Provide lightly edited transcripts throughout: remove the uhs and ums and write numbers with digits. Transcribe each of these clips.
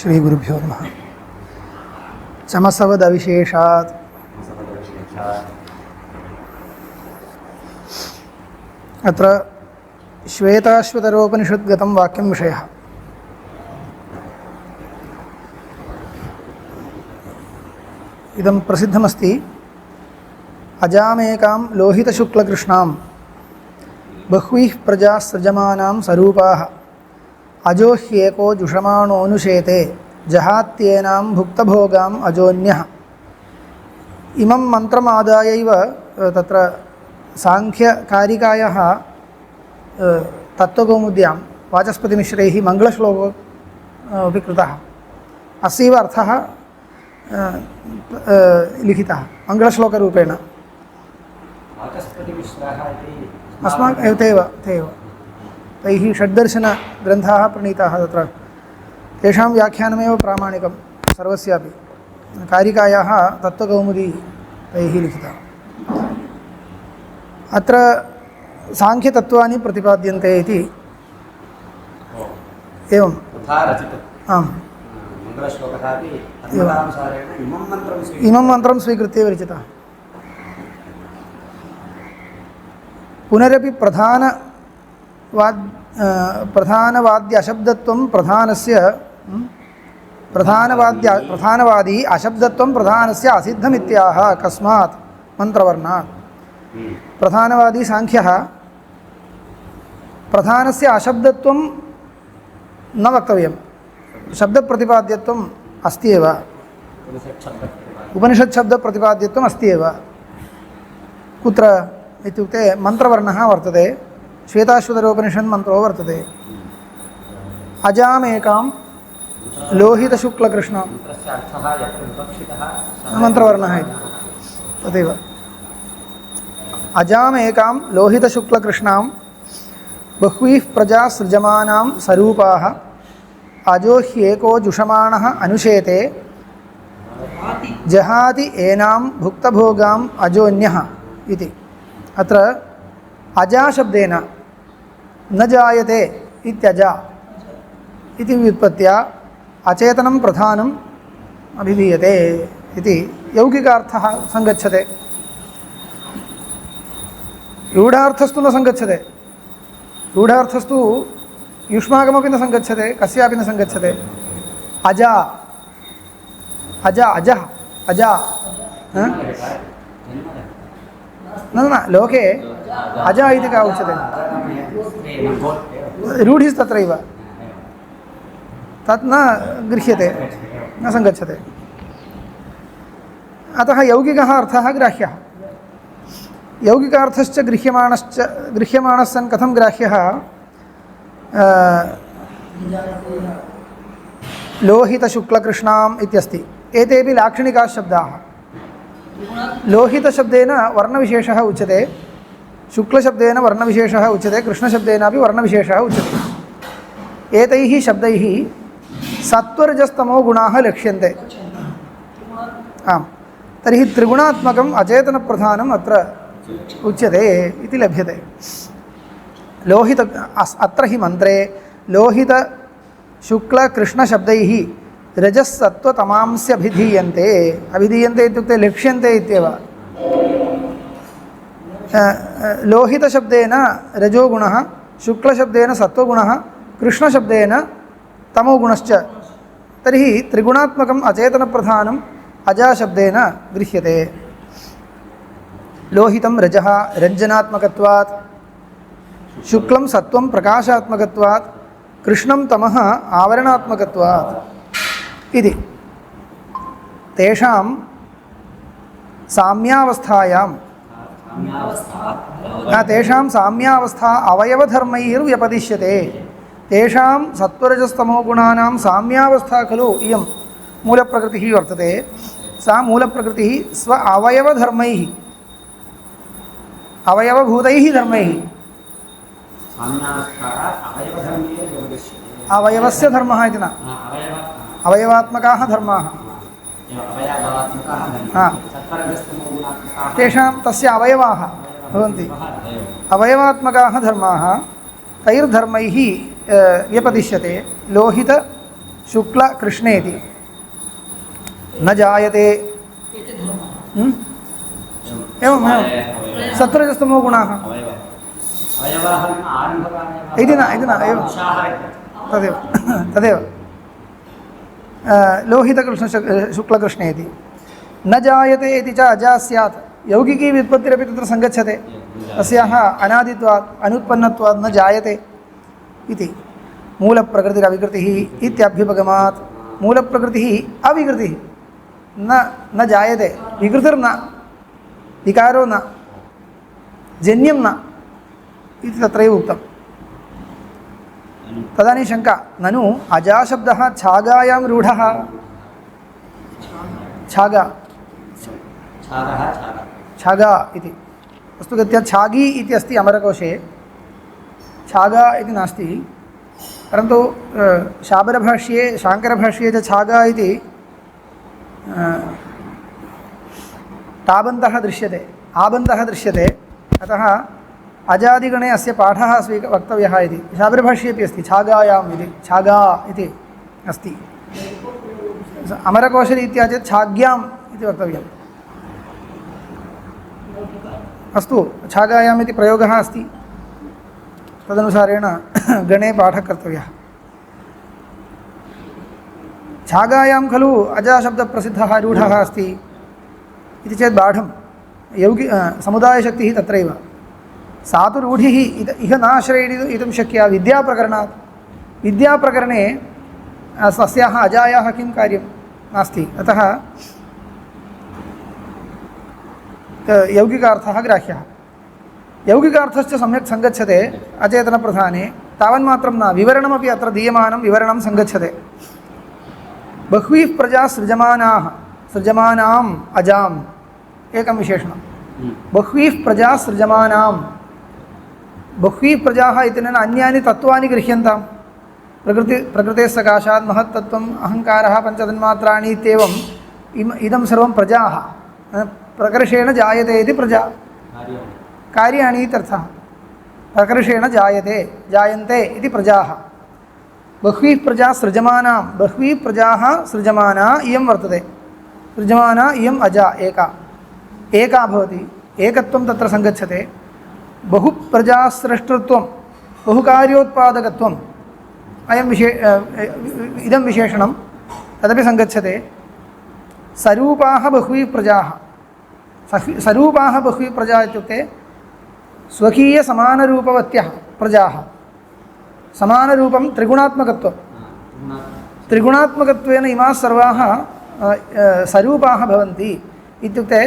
श्रीगुरुभ्यो नमः। चमसवदविशेषात् अत्र श्वेताश्वतरोपनिषद्गतं वाक्यं विषयः। इदं प्रसिद्धमस्ति। अजामेकां लोहितशुक्लकृष्णां बह्वीः प्रजाः सृजमानां स्वरूपाः अजो ह्येको जुषमाणोऽनुशेते जहात्येनां भुक्तभोगाम् अजोन्यः। इमं मन्त्रमादायैव तत्र सांख्यकारिकायाः तत्त्वकौमुद्यां वाचस्पतिमिश्रैः मङ्गलश्लोको अपि कृतः। अस्यैव अर्थः लिखितः मङ्गलश्लोकरूपेण। अस्माकं ते एव तैः षड्दर्शनग्रन्थाः प्रणीताः। तत्र तेषां व्याख्यानमेव प्रामाणिकं सर्वस्यापि। कारिकायाः तत्त्वकौमुदी तैः लिखिता। अत्र सांख्यतत्त्वानि प्रतिपाद्यन्ते इति एवम् आम् इमं मन्त्रं स्वीकृत्य विरचितः। पुनरपि प्रधानवाद्य अशब्दत्वं प्रधानवादी अशब्दत्वं प्रधानस्य असिद्धमित्याह। कस्मात् मन्त्रवर्णात्। प्रधानवादी सांख्यः प्रधानस्य अशब्दत्वं न वक्तव्यं, शब्दप्रतिपाद्यत्वम् अस्ति एव। उपनिषत्शब्दप्रतिपाद्यत्वम् अस्ति एव। कुत्र इत्युक्ते मन्त्रवर्णः वर्तते। श्वेताश्वतरोपनिषन्मन्त्रो वर्तते। अजामेकां लोहितशुक्लकृष्णां मन्त्रवर्णः इति तदेव। अजामेकां लोहितशुक्लकृष्णां बह्वीः प्रजाः सृजमानां स्वरूपाः अजो ह्येको जुषमाणः अनुशेते जहाति एनां भुक्तभोगाम् अजोन्यः इति। अत्र अजाशब्देन न जायते इत्यजा इति व्युत्पत्त्या अचेतनं प्रधानम् अभिधीयते इति यौगिकार्थः सङ्गच्छते। रूढार्थस्तु न सङ्गच्छते। रूढार्थस्तु युष्माकमपि न सङ्गच्छते, कस्यापि न सङ्गच्छते। अजा अजा अजः अजा न लोके अजा इति का उच्यते। रूढिस्तत्रैव तत् न गृह्यते, न सङ्गच्छते। अतः यौगिकः अर्थः ग्राह्यः। यौगिकार्थश्च गृह्यमाणः सन् कथं ग्राह्यः? लोहितशुक्लकृष्णाम् इत्यस्ति। एतेपि लाक्षणिकाः शब्दाः। लोहितशब्देन वर्णविशेषः उच्यते, शुक्लशब्देन वर्णविशेषः उच्यते, कृष्णशब्देनापि वर्णविशेषः उच्यते। एतैः शब्दैः सत्त्वरजस्तमो गुणाः लक्ष्यन्ते। आम्, तर्हि त्रिगुणात्मकम् अचेतनप्रधानम् अत्र उच्यते इति लभ्यते। अत्र हि मन्त्रे लोहितशुक्लकृष्णशब्दैः रजस्सत्त्वतमांस्यभिधीयन्ते। अभिधीयन्ते इत्युक्ते लक्ष्यन्ते इत्येव। लोहितशब्देन रजोगुणः, शुक्लशब्देन सत्त्वगुणः, कृष्णशब्देन तमोगुणश्च। तर्हि त्रिगुणात्मकम् अचेतनप्रधानम् अजाशब्देन गृह्यते। लोहितं रजः रञ्जनात्मकत्वात्, शुक्लं सत्त्वं प्रकाशात्मकत्वात्, कृष्णं तमः आवरणात्मकत्वात् इति। तेषां साम्यावस्था अवयवधर्मैर्व्यपदिश्यते। तेषां सत्त्वरजस्तमो गुणानां साम्यावस्था खलु इयं मूलप्रकृतिः वर्तते। सा मूलप्रकृतिः स्व अवयवधर्मैः, अवयवभूतैः धर्मैः, अवयवस्य धर्मः इति न, अवयवात्मकाः धर्माः। तेषां तस्य अवयवाः भवन्ति। अवयवात्मकाः धर्माः तैर्धर्मैः व्यपदिश्यते। लोहित शुक्लकृष्णेति न जायते एवमेवं सत्वरजस्तमो गुणाः इति न एवं तदेव तदेव लोहितकृष्ण शुक्लकृष्णेति न जायते इति च अजा स्यात् यौगिकी व्युत्पत्तिरपि तत्र सङ्गच्छते तस्याः अनादित्वात् अनुत्पन्नत्वात् न जायते इति मूलप्रकृतिरविकृतिः इत्यभ्युपगमात् मूलप्रकृतिः अविकृतिः न जायते विकृतिर्न विकारो न जन्यं न इति तत्रैव उक्तम् तदानीं शङ्का ननु अजाशब्दः छागायां रूढः छागा इति वस्तुगत्या छागी इति अस्ति अमरकोशे छागा इति नास्ति परन्तु शाबरभाष्ये शाङ्करभाष्ये च छागा इति ताबन्तः दृश्यते आबन्तः दृश्यते अतः अजादिगणे अस्य पाठः वक्तव्यः इति शाबरभाष्येपि अस्ति छागायाम् इति छागा इति अस्ति अमरकोशरीत्या चेत् छाग्याम् इति वक्तव्यम् अस्तु छागायाम् इति प्रयोगः अस्ति तदनुसारेण गणे पाठः कर्तव्यः छागायां खलु अजाशब्दप्रसिद्धः रूढः अस्ति इति चेत् बाढं यौगि समुदायशक्तिः तत्रैव सा तु रूढिः इह नाश्रयितुं शक्या विद्याप्रकरणात् विद्याप्रकरणे तस्याः अजायाः किं कार्यं नास्ति अतः यौगिकार्थः ग्राह्यः यौगिकार्थश्च सम्यक् सङ्गच्छते अचेतनप्रधाने तावन्मात्रं न विवरणमपि अत्र दीयमानं विवरणं सङ्गच्छते बह्वीः प्रजा सृजमानाः सृजमानाम् अजाम् एकं विशेषणं बह्वीः प्रजा सृजमानां बह्वीः प्रजाः इत्यनेन अन्यानि तत्त्वानि गृह्यन्ताम् प्रकृतेः सकाशात् महत्तत्त्वम् अहङ्कारः पञ्चतन्मात्राणि इत्येवम् इदं सर्वं प्रजाः प्रकर्षेण जायते इति प्रजा कार्याणि इत्यर्थः प्रकर्षेण जायन्ते इति प्रजाः बह्वीः प्रजा सृजमानां बह्वीः प्रजाः सृजमाना इयं वर्तते सृजमाना इयम् अजा एका भवति एकत्वं तत्र सङ्गच्छते बहुप्रजास्रष्टृत्वं बहुकार्योत्पादकत्वम् इदं विशेषणं तदपि सङ्गच्छते सरूपाः बह्वीः प्रजाः सरूपाः बह्वीः प्रजा इत्युक्ते स्वकीयसमानरूपवत्यः प्रजाः समानरूपं त्रिगुणात्मकत्वं त्रिगुणात्मकत्वेन इमाः सर्वाः सरूपाः भवन्ति इत्युक्ते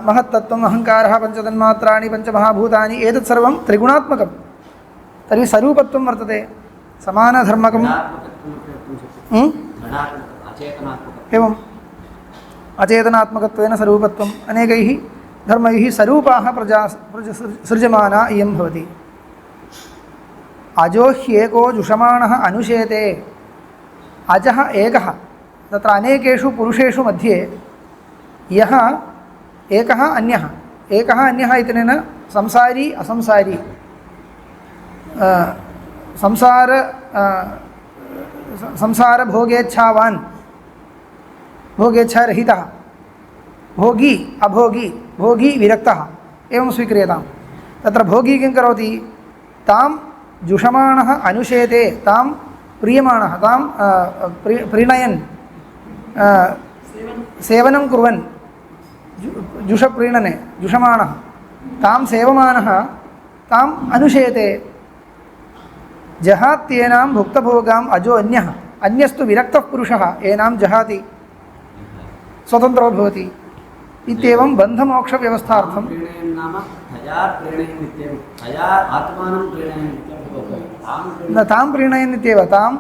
महत्तत्त्वम् अहङ्कारः पञ्चतन्मात्राणि पञ्चमहाभूतानि एतत् सर्वं त्रिगुणात्मकं तर्हि सरूपत्वं वर्तते समानधर्मकं एवम् अचेतनात्मकत्वेन सरूपत्वम् अनेकैः धर्मैः सरूपाः प्रजा सृजमाना इयं भवति अजो ह्येको जुषमाणः अनुशेते अजः एकः तत्र अनेकेषु पुरुषेषु मध्ये यः एकः अन्यः इत्यनेन संसारी असंसारी संसारभोगेच्छावान् भोगेच्छारहितः भोगी अभोगी भोगी विरक्तः एवं स्वीक्रियताम् तत्र भोगी किं करोति तां जुषमाणः अनुशेते तां प्रीयमाणः तां प्रीणयन् सेवनं कुर्वन् जुषप्रीणने जुषमाणः तां सेवमानः ताम् अनुशेते जहात्येनां भुक्तभोगाम् अजो अन्यस्तु विरक्तः पुरुषः एनां जहाति स्वतन्त्रो भवति इत्येवं बन्धमोक्षव्यवस्थार्थं न तां प्रीणयन् इत्येव तां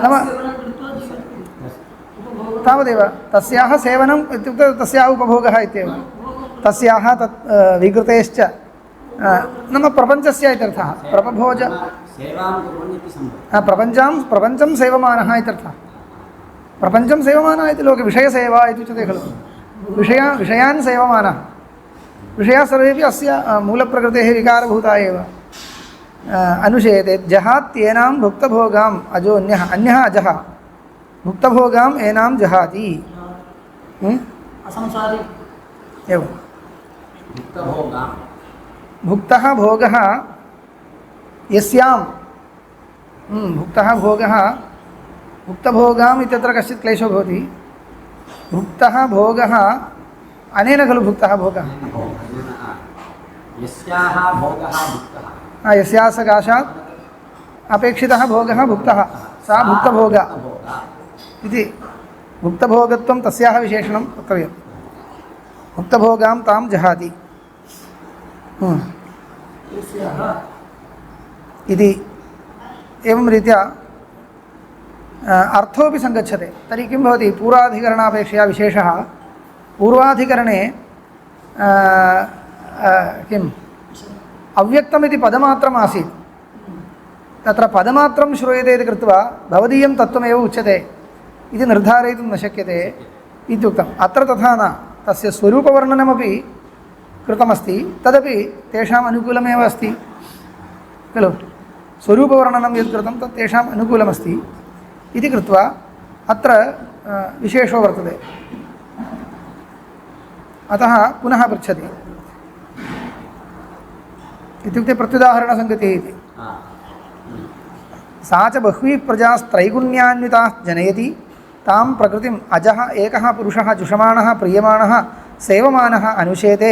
नाम तावदेव तस्याः सेवनम् इत्युक्ते तस्याः उपभोगः इत्येव तस्याः तत् विकृतेश्च नाम प्रपञ्चस्य इत्यर्थः प्रपभोज प्रपञ्चं सेवमानः इत्यर्थः प्रपञ्चं सेवमानः इति लोके विषयसेवा इति उच्यते खलु विषयान् सेवमानः विषयाः सर्वेपि अस्य मूलप्रकृतेः विकारभूता एव अनुशेते जहात्येनां भुक्तभोगाम् अजो अन्यः अजः भुक्तभोगाम् एनां जहाति। असंसारी एवं भुक्तः भोगः यस्यां भुक्तः भोगः भुक्तभोगाम् इत्यत्र कश्चित् क्लेशो भवति। भुक्तः भोगः अनेन खलु भुक्तः भोगः यस्याः भोगः भुक्तः यस्याः सकाशात् अपेक्षितः भोगः भुक्तः सा भुक्तभोगा इति भुक्तभोगत्वं तस्याः विशेषणं वक्तव्यं। भुक्तभोगां तां जहाति इति एवं रीत्या अर्थोपि सङ्गच्छते। तर्हि किं भवति पूर्वाधिकरणापेक्षया विशेषः पूर्वाधिकरणे किम् अव्यक्तमिति पदमात्रम् आसीत्। तत्र पदमात्रं श्रूयते इति कृत्वा भवदीयं तत्त्वमेव उच्यते इति निर्धारयितुं न शक्यते इत्युक्तम्। अत्र तथा न, तस्य स्वरूपवर्णनमपि कृतमस्ति, तदपि तेषाम् अनुकूलमेव अस्ति खलु। स्वरूपवर्णनं यत् कृतं तत् तेषाम् अनुकूलमस्ति इति कृत्वा अत्र विशेषो वर्तते। अतः पुनः पृच्छति इत्युक्ते प्रत्युदाहरणसङ्गतिः इति। सा च बह्वीः प्रजास्त्रैगुण्यान्विताः जनयति तां प्रकृतिम् अजः एकः पुरुषः जुषमाणः प्रीयमाणः सेवमानः अनुशेते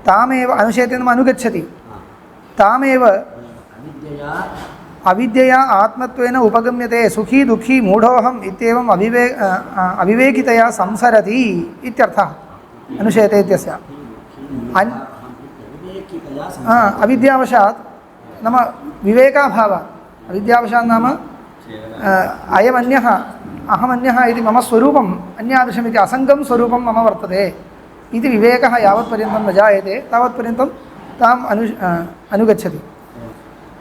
तामेव अनुशेते नाम अनुगच्छति तामेव अविद्यया आत्मत्वेन उपगम्यते सुखी दुःखी मूढोऽहम् इत्येवम् अविवेकितया संसरति इत्यर्थः अनुशेते इत्यस्य। अविद्यावशात् नाम विवेकाभावात् अविद्यावशात् नाम अयमन्यः अहमन्यः इति मम स्वरूपम् अन्यादृशमिति असङ्गं स्वरूपं मम वर्तते इति विवेकः यावत्पर्यन्तं न जायते तावत्पर्यन्तं ताम् अनुगच्छति।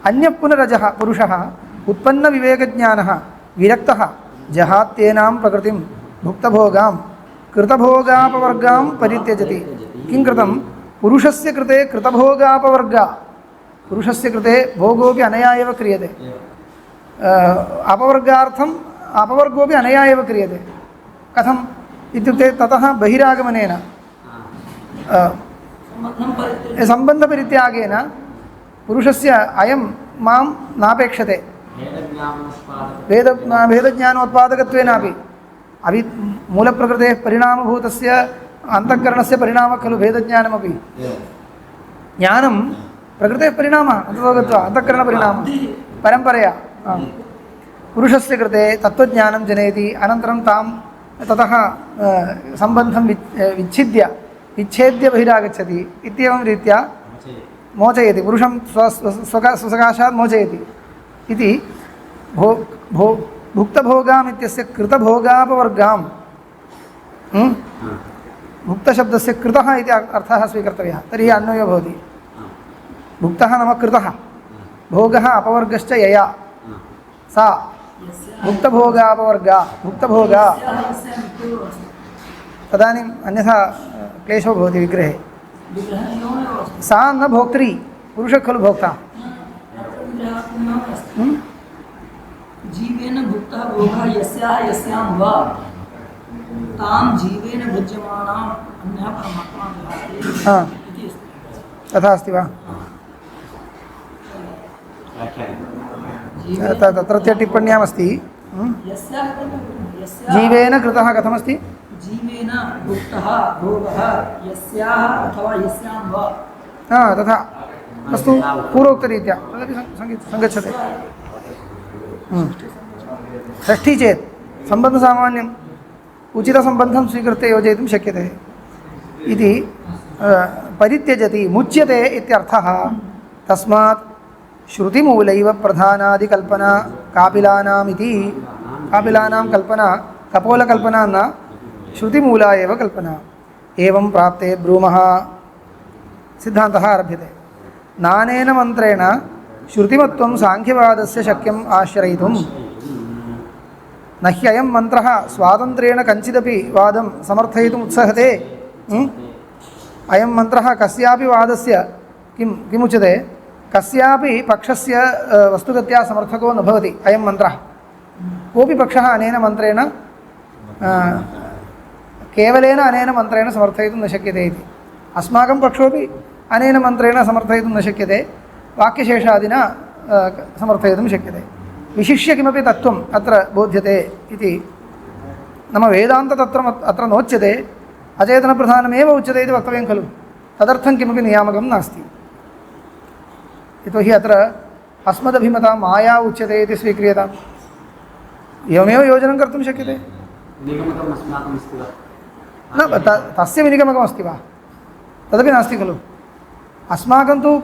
अन्यः पुनरजः पुरुषः उत्पन्नविवेकज्ञानः विरक्तः जहात्येनां प्रकृतिं भुक्तभोगां कृतभोगापवर्गां परित्यजति। किं कृतं पुरुषस्य कृते कृतभोगापवर्गा पुरुषस्य कृते भोगोपि अनया एव क्रियते अपवर्गार्थम् अपवर्गोपि अनया एव क्रियते। कथम् इत्युक्ते ततः बहिरागमनेन सम्बन्धपरित्यागेन पुरुषस्य अयं मां नापेक्षते भेदज्ञानोत्पादकत्वेनापि मूलप्रकृतेः परिणामभूतस्य अन्तःकरणस्य परिणामः खलु भेदज्ञानमपि। ज्ञानं प्रकृतेः परिणामः अन्ततो गत्वा अन्तःकरणपरिणामः परम्परया पुरुषस्य कृते तत्त्वज्ञानं जनयति अनन्तरं तां ततः सम्बन्धं विच्छेद्य बहिरागच्छति इत्येवं रीत्या मोचयति पुरुषं स्वसकाशात् मोचयति इति भुक्तभोगाम् इत्यस्य कृतभोगापवर्गां भुक्तशब्दस्य कृतः इति अर्थः स्वीकर्तव्यः। तर्हि अन्वयो भवति भुक्तः नाम कृतः भोगः अपवर्गश्च यया सा भुक्तभोगापवर्गा भुक्तभोगा तदानीम् अन्यथा क्लेशो भवति विग्रहे। सा न भोक्त्री पुरुषः खलु भोक्ता। जीवेन भुक्तः भोगः यस्याः यस्यां वा तां जीवेन भुज्यमानाम् अन्यः परमात्मा विभाति। तथा अस्ति वा? तत्रत्य टिप्पण्यामस्ति जीवेन कृतः कथमस्ति जीवेन भुक्तः भोगः यस्याः अथवा यस्यां वा तथा अस्तु पूर्वोक्तरीत्या तदपि सङ्गच्छते। षष्ठी चेत् सम्बन्धसामान्यम् उचितसम्बन्धं स्वीकृत्य योजयितुं शक्यते इति परित्यजति मुच्यते इत्यर्थः। तस्मात् श्रुतिमूलैव प्रधानादिकल्पना कापिलानामिति कापिलानां कल्पना कपोलकल्पना न श्रुतिमूला एव कल्पना। एवं प्राप्ते ब्रूमः सिद्धान्तः आरभ्यते। नानेन मन्त्रेण श्रुतिमत्वं साङ्ख्यवादस्य शक्यम् आश्रयितुं न ह्ययं मन्त्रः स्वातन्त्र्येण कञ्चिदपि वादं समर्थयितुम् उत्सहते। अयं मन्त्रः कस्यापि वादस्य किमुच्यते कस्यापि पक्षस्य वस्तुगत्या समर्थको न भवति। अयं मन्त्रः कोऽपि पक्षः अनेन मन्त्रेण केवलेन अनेन मन्त्रेण समर्थयितुं न शक्यते इति। अस्माकं पक्षोपि अनेन मन्त्रेण समर्थयितुं न शक्यते, वाक्यशेषादिना समर्थयितुं शक्यते। विशिष्य किमपि तत्त्वम् अत्र बोध्यते इति नाम वेदान्ततत्त्वम् अत्र नोच्यते, अचेतनप्रधानमेव उच्यते इति वक्तव्यं खलु। तदर्थं किमपि नियामकं नास्ति। यतोहि अत्र अस्मदभिमता माया उच्यते इति स्वीक्रियताम्। एवमेव योजनं कर्तुं शक्यते। निगमकम् अस्माकम् अस्ति वा? न तस्य विनिगमकमस्ति वा? तदपि नास्ति खलु। अस्माकं तु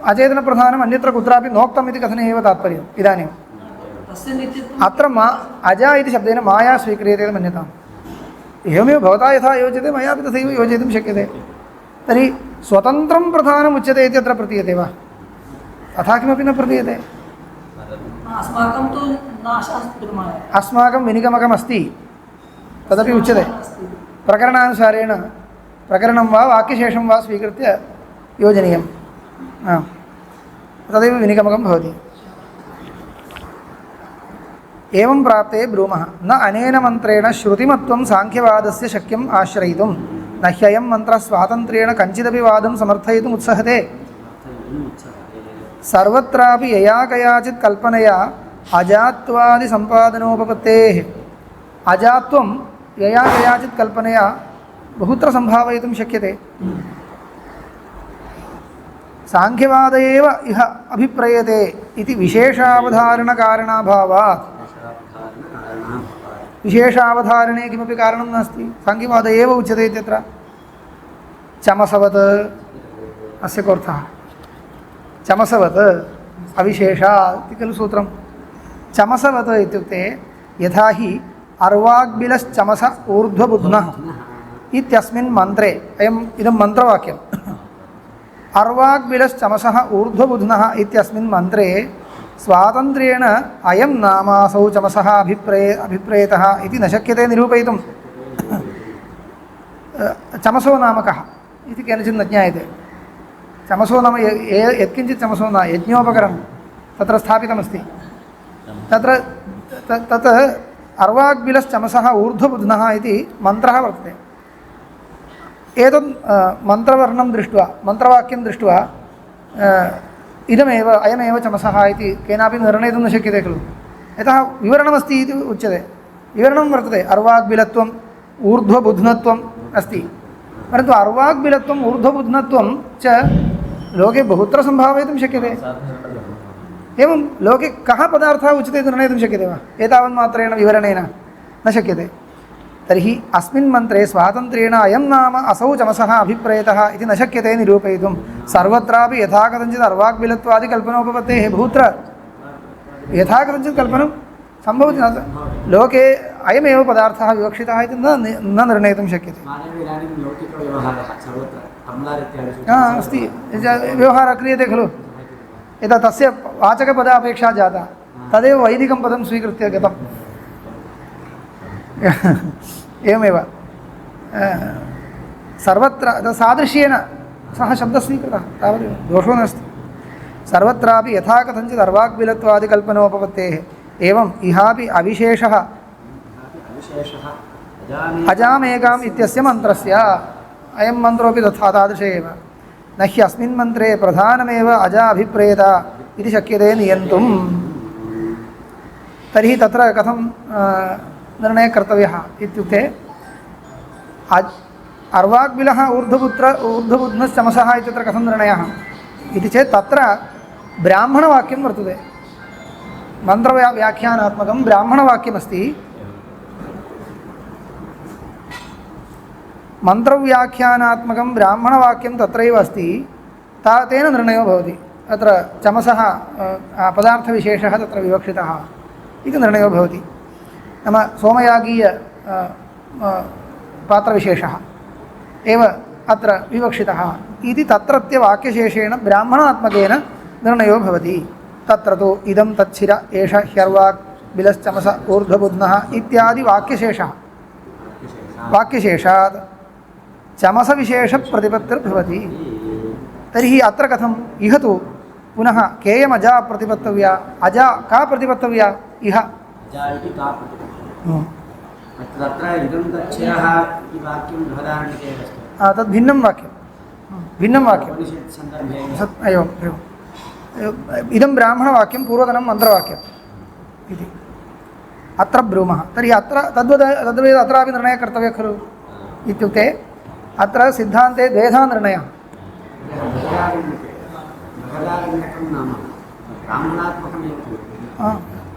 अचेतनप्रधानम् अन्यत्र कुत्रापि नोक्तम् इति कथने एव तात्पर्यम्। इदानीम् तस्य नित्यत्वम् अत्र अजा इति शब्देन माया स्वीक्रियते इति मन्यताम्। एवमेव भवता यथा योज्यते मयापि तथैव योजयितुं शक्यते। तर्हि स्वतन्त्रं प्रधानम् उच्यते इति अत्र प्रतीयते वा? तथा किमपि न प्रतीयते। अस्माकं तु नाशास्ति माया, अस्माकं विनिगमकमस्ति तदपि उच्यते। अस्ति। प्रकरणानुसारेण प्रकरणं वा वाक्यशेषं वा स्वीकृत्य योजनीयं। तदेव विनिगमकं भवति। एवं प्राप्ते ब्रूमः न अनेन मन्त्रेण श्रुतिमत्वं साङ्ख्यवादस्य शक्यम् आश्रयितुं न ह्ययं मन्त्रः स्वातन्त्र्येण कञ्चिदपि वादं समर्थयितुम् उत्सहते। सर्वत्रापि यया कयाचित् कल्पनया अजात्वादिसम्पादनोपपत्तेः अजात्वं यया कयाचित् कल्पनया बहुत्र सम्भावयितुं शक्यते। साङ्ख्यवाद एव इह अभिप्रयते इति विशेषावधारणकारणाभावात्। विशेषावधारणे किमपि कारणं नास्ति, साङ्ख्यवाद एव उच्यते इत्यत्र। चमसवत् अस्य कोऽर्थः? चमसवत् अविशेषात् इति खलु सूत्रं। चमसवत् इत्युक्ते यथा हि अर्वाग्बिलश्चमस ऊर्ध्वबुध्नः इत्यस्मिन् मन्त्रे इदं मन्त्रवाक्यम्। अर्वाग्बिलश्चमसः ऊर्ध्वबुध्नः इत्यस्मिन् मन्त्रे स्वातन्त्र्येण अयं नामासौ चमसः अभिप्रेतः इति न शक्यते निरूपयितुं। चमसो नाम कः इति केनचित् न ज्ञायते। चमसो नाम यत्किञ्चित् चमसो न यज्ञोपकरणं तत्र स्थापितमस्ति। तत्र तत् अर्वाग्बिलश्चमसः ऊर्ध्वबुध्नः इति मन्त्रः वर्तते। एतत् मन्त्रवर्णं दृष्ट्वा मन्त्रवाक्यं दृष्ट्वा इदमेव अयमेव चमसः इति केनापि निर्णयितुं न शक्यते खलु। यतः विवरणमस्ति इति उच्यते। विवरणं वर्तते अर्वाग्बिलत्वम् ऊर्ध्वबुध्नत्वम् अस्ति, परन्तु अर्वाग्बिलत्वम् ऊर्ध्वबुध्नत्वं च लोके बहुत्र सम्भावयितुं शक्यते। एवं लोके कः पदार्थः उच्यते निर्णयितुं शक्यते वा? एतावन्मात्रेण विवरणेन न शक्यते। तर्हि अस्मिन् मन्त्रे स्वातन्त्र्येण अयं नाम असौ चमसः अभिप्रेतः इति न शक्यते निरूपयितुं। सर्वत्रापि यथा कथञ्चित् अर्वाग्बिलत्वादिकल्पनोपपत्तेः बहुत्र यथा कथञ्चित् कल्पनं सम्भवति। न लोके अयमेव पदार्थः विवक्षितः इति न निर्णयितुं शक्यते। अस्ति व्यवहारः क्रियते खलु। यदा तस्य वाचकपदापेक्षा जाता तदेव वैदिकं पदं स्वीकृत्य गतम्। एवमेव सर्वत्र सादृश्येन सः शब्दः स्वीकृतः, तावदेव दोषो नास्ति। सर्वत्रापि यथा कथञ्चित् अर्वाग्बिलत्वादिकल्पनोपपत्तेः एवं इहापि अविशेषः अजामेकाम् इत्यस्य मन्त्रस्य अयं मन्त्रोऽपि तथा तादृश एव। न ह्यस्मिन् मन्त्रे प्रधानमेव अजा अभिप्रेत इति शक्यते नियन्तुम्। तर्हि तत्र कथं निर्णयः कर्तव्यः इत्युक्ते अर्वाग्बिलः ऊर्ध्वबुध्नश्चमसः इत्यत्र कथं निर्णयः इति चेत् तत्र ब्राह्मणवाक्यं वर्तते। मन्त्रव्याख्यानात्मकं ब्राह्मणवाक्यमस्ति। मन्त्रव्याख्यानात्मकं ब्राह्मणवाक्यं तत्रैव अस्ति। तेन निर्णयो भवति। अत्र चमसः पदार्थविशेषः तत्र विवक्षितः इति निर्णयो भवति। नाम सोमयागीय पात्रविशेषः एव अत्र विवक्षितः इति तत्रत्य वाक्यशेषेण ब्राह्मणात्मकेन निर्णयो भवति। तत्र तु इदं तच्छिर एष ह्यर्वाग्बिलश्चमस ऊर्ध्वबुध्नः इत्यादि वाक्यशेषात् चमसविशेषप्रतिपत्तिर्भवति। तर्हि अत्र कथम्? इह तु पुनः केयमजा प्रतिपत्तव्या? अजा का प्रतिपत्तव्या? इह अजा इति का प्रतिपत्तिः तत्र इदं तच्छिरः इति वाक्यं बृहदारण्यके अस्ति तद् भिन्नं वाक्यं भिन्नं वाक्यम् उपनिषत्सन्दर्भे एवम् एवम् इदं ब्राह्मणवाक्यं पूर्वतनं मन्त्रवाक्यम् इति अत्र ब्रूमः तर्हि अत्र तद्वदेव अत्रापि निर्णयः कर्तव्यः खलु इत्युक्ते अत्र सिद्धान्ते द्वेधा निर्णयः बृहदारण्यकं नाम ब्राह्मणात्मकमेव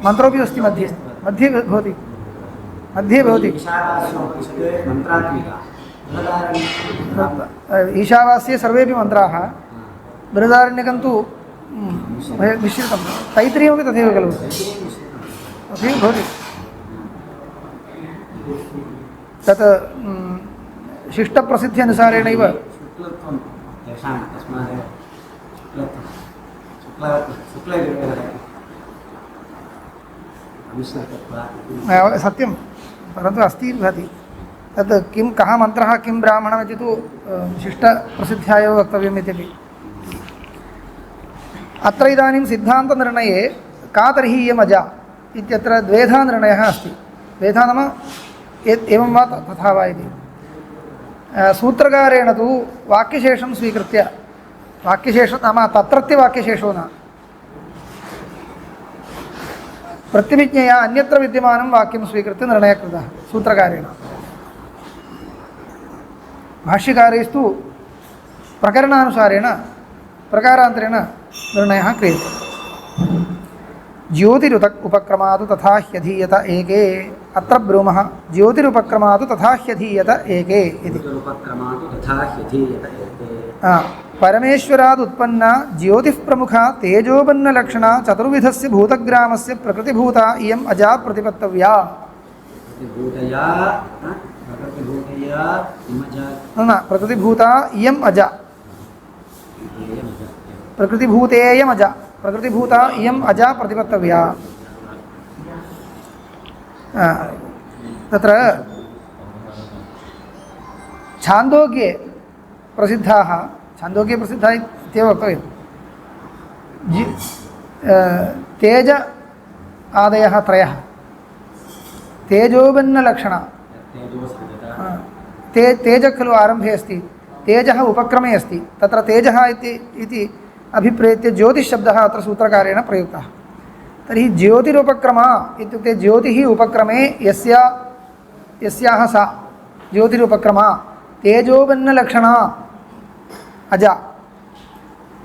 मन्त्रोऽपि अस्ति मध्ये मध्ये भवति मध्ये भवति ईशावास्योपनिषदे मन्त्रात्मिका बृहदारण्यकं ईशावास्ये सर्वेपि मन्त्राः बृहदारण्यकं तु मिश्रितं तैत्तिरीयमपि तथैव खलु तथैव भवति तत् शिष्टप्रसिद्ध्यनुसारेणैव शुक्लत्वं तेषां तस्मात् शुक्लत्वं सत्यं परन्तु अस्ति भाति तत् किं कः मन्त्रः किं ब्राह्मणमिति तु शिष्टप्रसिद्ध्या एव वक्तव्यम् इत्यपि अत्र इदानीं सिद्धान्तनिर्णये का तर्हि इयमजा इत्यत्र द्वेधा निर्णयः अस्ति द्वेधा नाम एवं वा तथा वा इति सूत्रकारेण तु वाक्यशेषं स्वीकृत्य वाक्यशेषं नाम तत्रत्य वाक्यशेषो न प्रत्यभिज्ञया अन्यत्र विद्यमानं वाक्यं स्वीकृत्य निर्णयः कृतः सूत्रकारेण भाष्यकारैस्तु प्रकरणानुसारेण प्रकारान्तरेण निर्णयः क्रियते ज्योतिरुत उपक्रमादु तथा ह्यधीयत एके अत्र ब्रूमः ज्योतिरुपक्रमादु तथा ह्यधीयत एके इति परमेश्वरादुत्पन्ना ज्योतिः प्रमुखा तेजोबन्नलक्षणा चतुर्विधस्य भूतग्रामस्य प्रकृतिभूता इयम् अजा प्रतिपत्तव्या न प्रकृतिभूता इयम् अजा प्रकृतिभूतेयमजा प्रकृतिभूता इयम् अजा प्रतिपत्तव्या तत्र छान्दोग्ये प्रसिद्धाः छान्दोग्ये प्रसिद्धाः इत्येव वक्तव्यं तेज आदयः त्रयः तेजोबन्नलक्षणा तेजः खलु आरम्भे अस्ति तेजः उपक्रमे अस्ति तत्र तेजः इति अभिप्रेत्य ज्योतिश्शब्दः अत्र सूत्रकारेण प्रयुक्तः तर्हि ज्योतिरुपक्रमा इत्युक्ते ज्योतिः उपक्रमे यस्याः सा ज्योतिरुपक्रमा तेजोबन्नलक्षणा अजा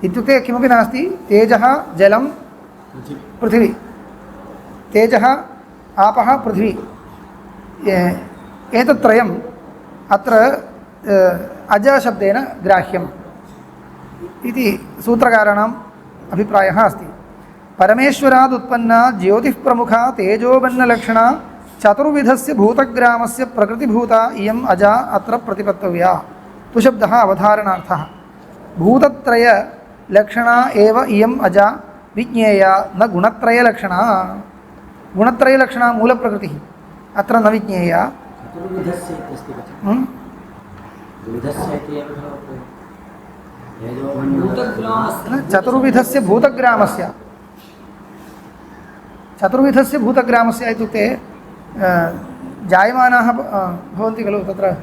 इत्युक्ते किमपि नास्ति तेजः जलं पृथिवी तेजः आपः पृथिवी एतत्त्रयम् अत्र अजाशब्देन ग्राह्यम् इति सूत्रकाराणाम् अभिप्रायः अस्ति परमेश्वरादुत्पन्ना ज्योतिः प्रमुखा तेजोबन्नलक्षणा चतुर्विधस्य भूतग्रामस्य प्रकृतिभूता इयम् अजा अत्र प्रतिपत्तव्या तुशब्दः अवधारणार्थः भूतत्रयलक्षणा एव इयम् अजा विज्ञेया न गुणत्रयलक्षणा गुणत्रयलक्षणा मूलप्रकृतिः अत्र न विज्ञेया चतुर्विधस्य भूतग्रामस्य इत्युक्ते जायमानाः भवन्ति खलु तत्र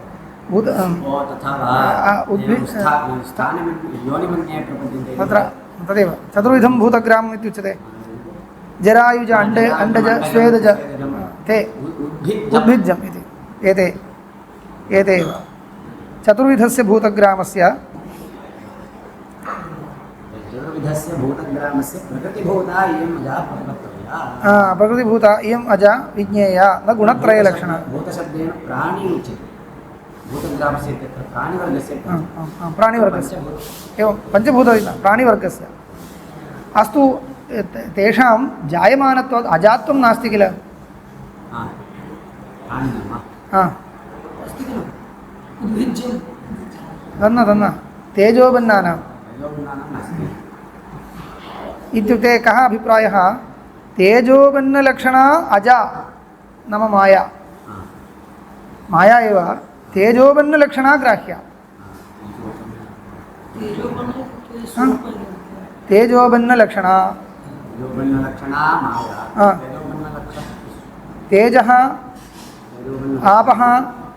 तत्र तदेव चतुर्विधं भूतग्रामम् इत्युच्यते जरायुज अण्डज स्वेदज ते उद्भिज्जम् इति एते एव चतुर्विधस्य भूतग्रामस्य प्रकृतिभूता इयम् अजा विज्ञेया न गुणत्रयलक्षणा प्राणिवर्गस्य एवं पञ्चभूतमिति प्राणिवर्गस्य अस्तु तेषां जायमानत्वात् अजात्वं नास्ति किल तन्न तेजोबन्नानां इत्युक्ते कः अभिप्रायः तेजोबन्नलक्षणा अजा नाम माया माया एव तेजोबन्नलक्षणा ग्राह्या तेजोबन्नलक्षणा तेजः आपः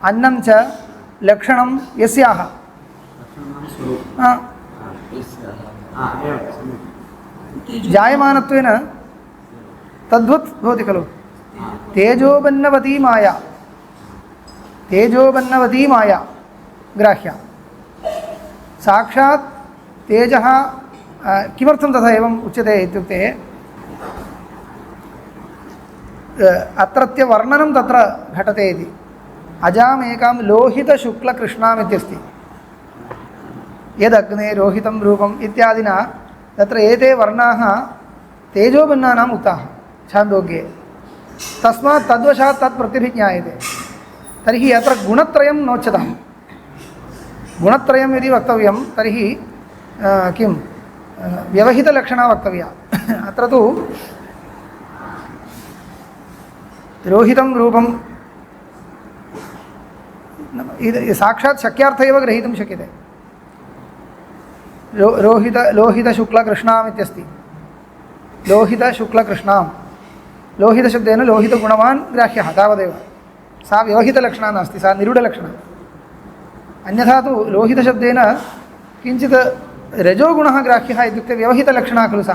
अन्नं च लक्षणं यस्याः जायमानत्वेन तद्वत् भवति खलु तेजोबन्नवती माया ग्राह्या साक्षात् तेजः किमर्थं तथा एवम् उच्यते इत्युक्ते अत्रत्य वर्णनं तत्र घटते इति अजामेकां लोहितशुक्लकृष्णाम् इत्यस्ति यदग्ने रोहितं रूपम् इत्यादिना तत्र एते वर्णाः तेजोबन्नानाम् उक्ताः छान्दोग्ये तस्मात् तद्वशात् तत् प्रतिभिज्ञायते तर्हि अत्र गुणत्रयं नोच्यताम् गुणत्रयं यदि वक्तव्यं तर्हि किं व्यवहितलक्षणा वक्तव्या अत्र तु रोहितं रूपं साक्षात् शक्यार्थ एव ग्रहीतुं शक्यते लोहितशुक्लकृष्णाम् इत्यस्ति लोहितशुक्लकृष्णां लोहितशब्देन लोहितगुणवान् ग्राह्यः तावदेव सा व्यवहितलक्षणा नास्ति सा निरूढलक्षणा अन्यथा तु लोहितशब्देन किञ्चित् रजोगुणः ग्राह्यः इत्युक्ते व्यवहितलक्षणा खलु सा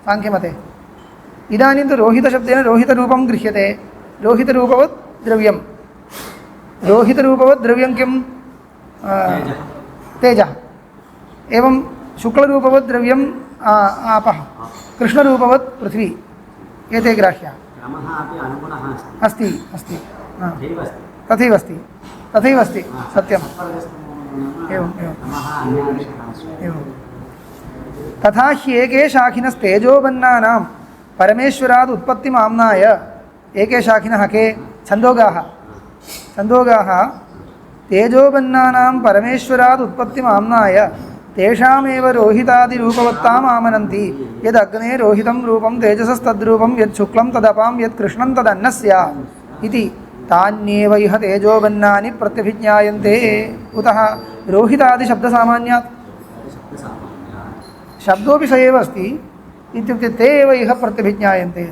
साङ्ख्यमते इदानीं तु रोहितशब्देन लोहितरूपं गृह्यते लोहितरूपवत् द्रव्यं किं तेजः एवं शुक्लरूपवत् द्रव्यं आपः कृष्णरूपवत् पृथ्वी एते ग्राह्याः अस्ति तथैव अस्ति सत्यम् एवं तथा ह्येके शाखिनस्तेजोबन्नानां परमेश्वराद् उत्पत्तिमाम्नाय एके शाखिनः के छन्दोगाः तेजोबन्नानां परमेश्वराद् उत्पत्तिमाम्नाय तेषामेव रोहितादिरूपवत्ताम् आमनन्ति यदग्ने रोहितं रूपं तेजसस्तद्रूपं यच्छुक्लं तदपां यत्कृष्णं तदन्नस्य इति तान्येव इह तेजोबन्नानि प्रत्यभिज्ञायन्ते उतः रोहितादिशब्दसामान्यात् शब्दोऽपि स एव अस्ति इत्युक्ते ते एव इह प्रत्यभिज्ञायन्ते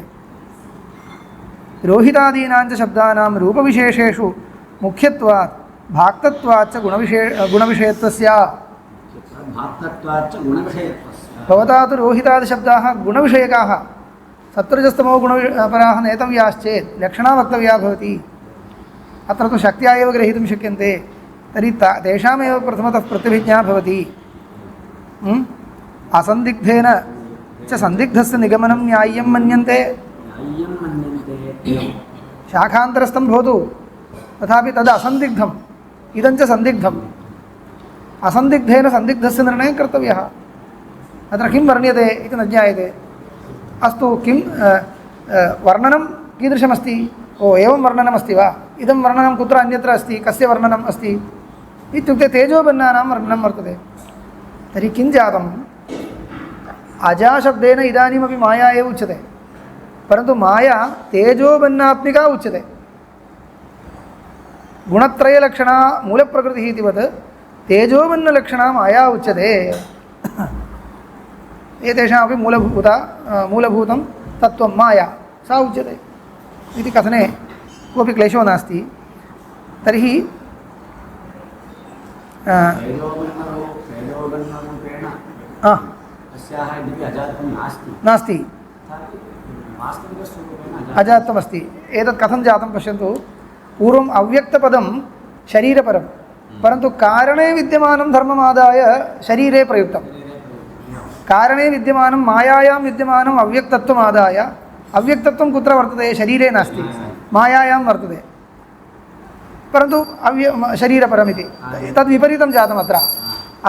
रोहितादीनां च शब्दानां रूपविशेषेषु मुख्यत्वात् भाक्तत्वाच्च गुणविषयत्वस्य भवता तु रोहितादिशब्दाः गुणविषयकाः सत्वरजस्तमो गुणपराः नेतव्याश्चेत् लक्षणा वक्तव्या भवति अत्र तु शक्त्या एव ग्रहीतुं शक्यन्ते तर्हि तेषामेव प्रथमतः प्रतिभिज्ञा भवति असन्दिग्धेन च सन्दिग्धस्य निगमनं न्याय्यं मन्यन्ते शाखान्तरस्थं भवतु तथापि तद् असन्दिग्धम् इदं च सन्दिग्धम् असन्दिग्धेन सन्दिग्धस्य निर्णयः कर्तव्यः अत्र किं वर्ण्यते इति न ज्ञायते अस्तु किं वर्णनं कीदृशमस्ति ओ एवं वर्णनमस्ति वा इदं वर्णनं कुत्र अन्यत्र अस्ति कस्य वर्णनम् अस्ति इत्युक्ते तेजोबन्नानां वर्णनं वर्तते तर्हि किं जातम् अजाशब्देन इदानीमपि माया एव उच्यते परन्तु माया तेजोबन्नात्मिका उच्यते गुणत्रयलक्षणा मूलप्रकृतिः इतिवत् तेजोबन्नलक्षणा माया उच्यते एतेषामपि मूलभूतं तत्त्वं माया सा उच्यते इति कथने कोऽपि क्लेशो नास्ति तर्हि नास्ति अजातमस्ति एतत् कथं जातं पश्यन्तु पूर्वम् अव्यक्तपदं शरीरपरं परन्तु कारणे विद्यमानं धर्ममादाय शरीरे प्रयुक्तं कारणे विद्यमानं मायायां विद्यमानम् अव्यक्तत्वमादाय अव्यक्तत्वं कुत्र वर्तते शरीरे नास्ति मायायां वर्तते परन्तु शरीरपरमिति तद्विपरीतं जातम्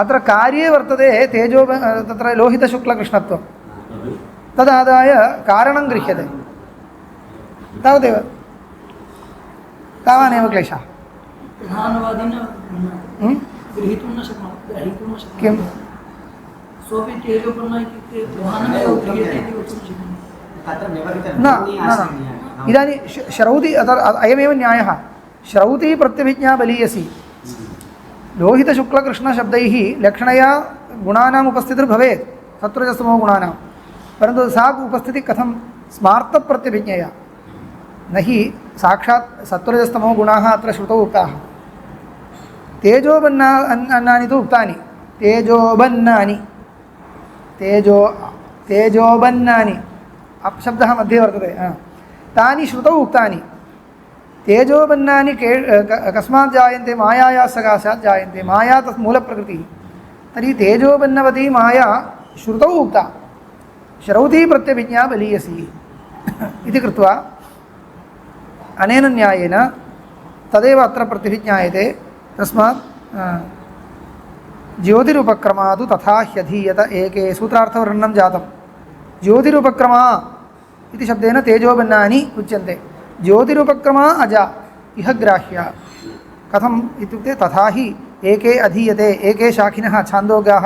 अत्र कार्ये वर्तते तेजो तत्र लोहितशुक्लकृष्णत्वं तदादाय कारणं गृह्यते तावदेव तावानेव क्लेशः ग्रहीतुं न शक्नोति किं सोऽपि तेजोबन्नः इत्युक्ते प्रधानमेव गृह्यते इति वक्तुं शक्नोति न इदानीं श्रौति अयमेव न्यायः श्रौति प्रत्यभिज्ञा बलीयसी लोहितशुक्लकृष्णशब्दैः लक्षणया गुणानाम् उपस्थितिर्भवेत् सत्वरजस्तमो गुणानां परन्तु सा उपस्थितिः कथं स्मार्तप्रत्यभिज्ञया न हि साक्षात् सत्वरजस्तमो गुणाः अत्र श्रुतौ उक्ताः तेजोबन्नानि तु उक्तानि तेजोबन्नानि तेजोबन्नानि अपशब्दः मध्ये वर्तते तानि श्रुतौ उक्तानि तेजोबन्नानि कस्मात् जायन्ते मायायाः सकाशात् जायन्ते माया तत् मूलप्रकृतिः तर्हि तेजोबन्नवती माया श्रुतौ उक्ता श्रौती प्रत्यभिज्ञा बलीयसी इति कृत्वा अनेन न्यायेन तदेव अत्र प्रतिभिज्ञायते तस्मात् ज्योतिरुपक्रमा तु तथा ह्यधीयत एके सूत्रार्थवर्णनं जातं ज्योतिरुपक्रमा इति शब्देन तेजोबन्नानि उच्यन्ते ज्योतिरुपक्रमा अजा इह ग्राह्या कथम् इत्युक्ते तथा हि एके अधीयते एके शाखिनः छान्दोग्याः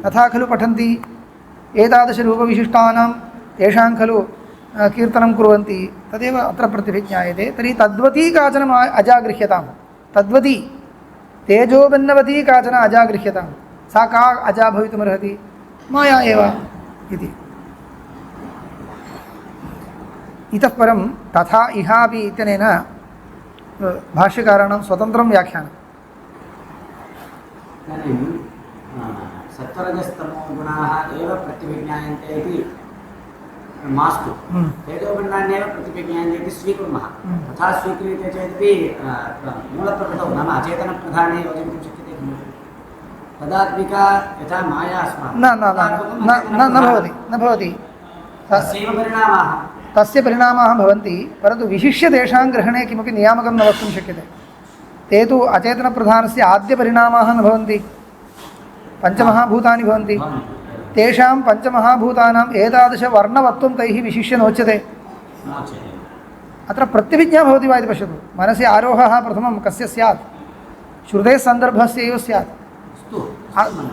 तथा खलु पठन्ति एतादृशरूपविशिष्टानां तेषां खलु कीर्तनं कुर्वन्ति तदेव अत्र प्रतिभिज्ञायते तर्हि तद्वती काचन अजा गृह्यतां तद्वती तेजोबन्नवती काचन अजा गृह्यतां सा का अजा भवितुमर्हति माया एव इति इतः परं तथा इहापि इत्यनेन भाष्यकाराणां स्वतन्त्रं व्याख्यानम् इदानीं सत्वरजस्तमो गुणाः एव प्रतिभिज्ञायन्ते इति मास्तु तेजोबन्नान्येव प्रतिभिज्ञायन्ते इति स्वीकुर्मः तथा स्वीक्रियते चेदपि मूलप्रकृतौ नाम अचेतनप्रधाने योजयितुं शक्यते खलु तदात्मिका यथा माया अस्माकं न भवति न भवति तस्यैव परिणामाः तस्य परिणामाः भवन्ति परन्तु विशिष्य तेषां ग्रहणे किमपि नियामकं न वक्तुं शक्यते ते तु अचेतनप्रधानस्य आद्यपरिणामाः न भवन्ति पञ्चमहाभूतानि भवन्ति तेषां पञ्चमहाभूतानाम् एतादृशवर्णवत्वं तैः विशिष्य नोच्यते अत्र प्रत्यभिज्ञा भवति वा इति पश्यतु मनसि आरोहः प्रथमं कस्य स्यात् श्रुतेः सन्दर्भस्य एव स्यात्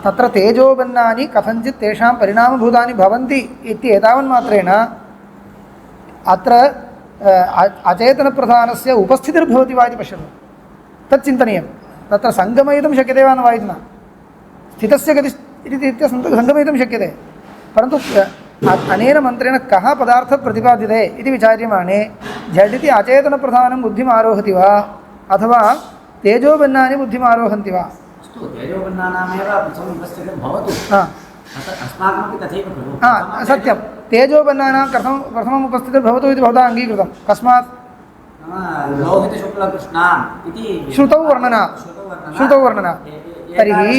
तत्र तेजोबन्नानि कथञ्चित् तेषां परिणामभूतानि भवन्ति इत्येतावन्मात्रेण अत्र अचेतनप्रधानस्य उपस्थितिर्भवति वा इति पश्यतु तत् चिन्तनीयं तत्र सङ्गमयितुं शक्यते वा न वा इति न स्थितस्य गति इति सङ्गमयितुं शक्यते परन्तु अनेन मन्त्रेण कः पदार्थः प्रतिपाद्यते इति विचार्यमाणे झटिति अचेतनप्रधानं बुद्धिम् आरोहति वा अथवा तेजोबन्नानि बुद्धिम् आरोहन्ति वा अस्तु तेजोबन्नानामेव उपस्थितिः भवतु अस्माकमपि तथैव खलु सत्यं तेजोबन्नानां कथं प्रथमम् उपस्थितिर्भवतु इति भवता अङ्गीकृतं कस्मात् लोहितशुक्लकृष्णाम् इति श्रुतौ वर्णना तर्हि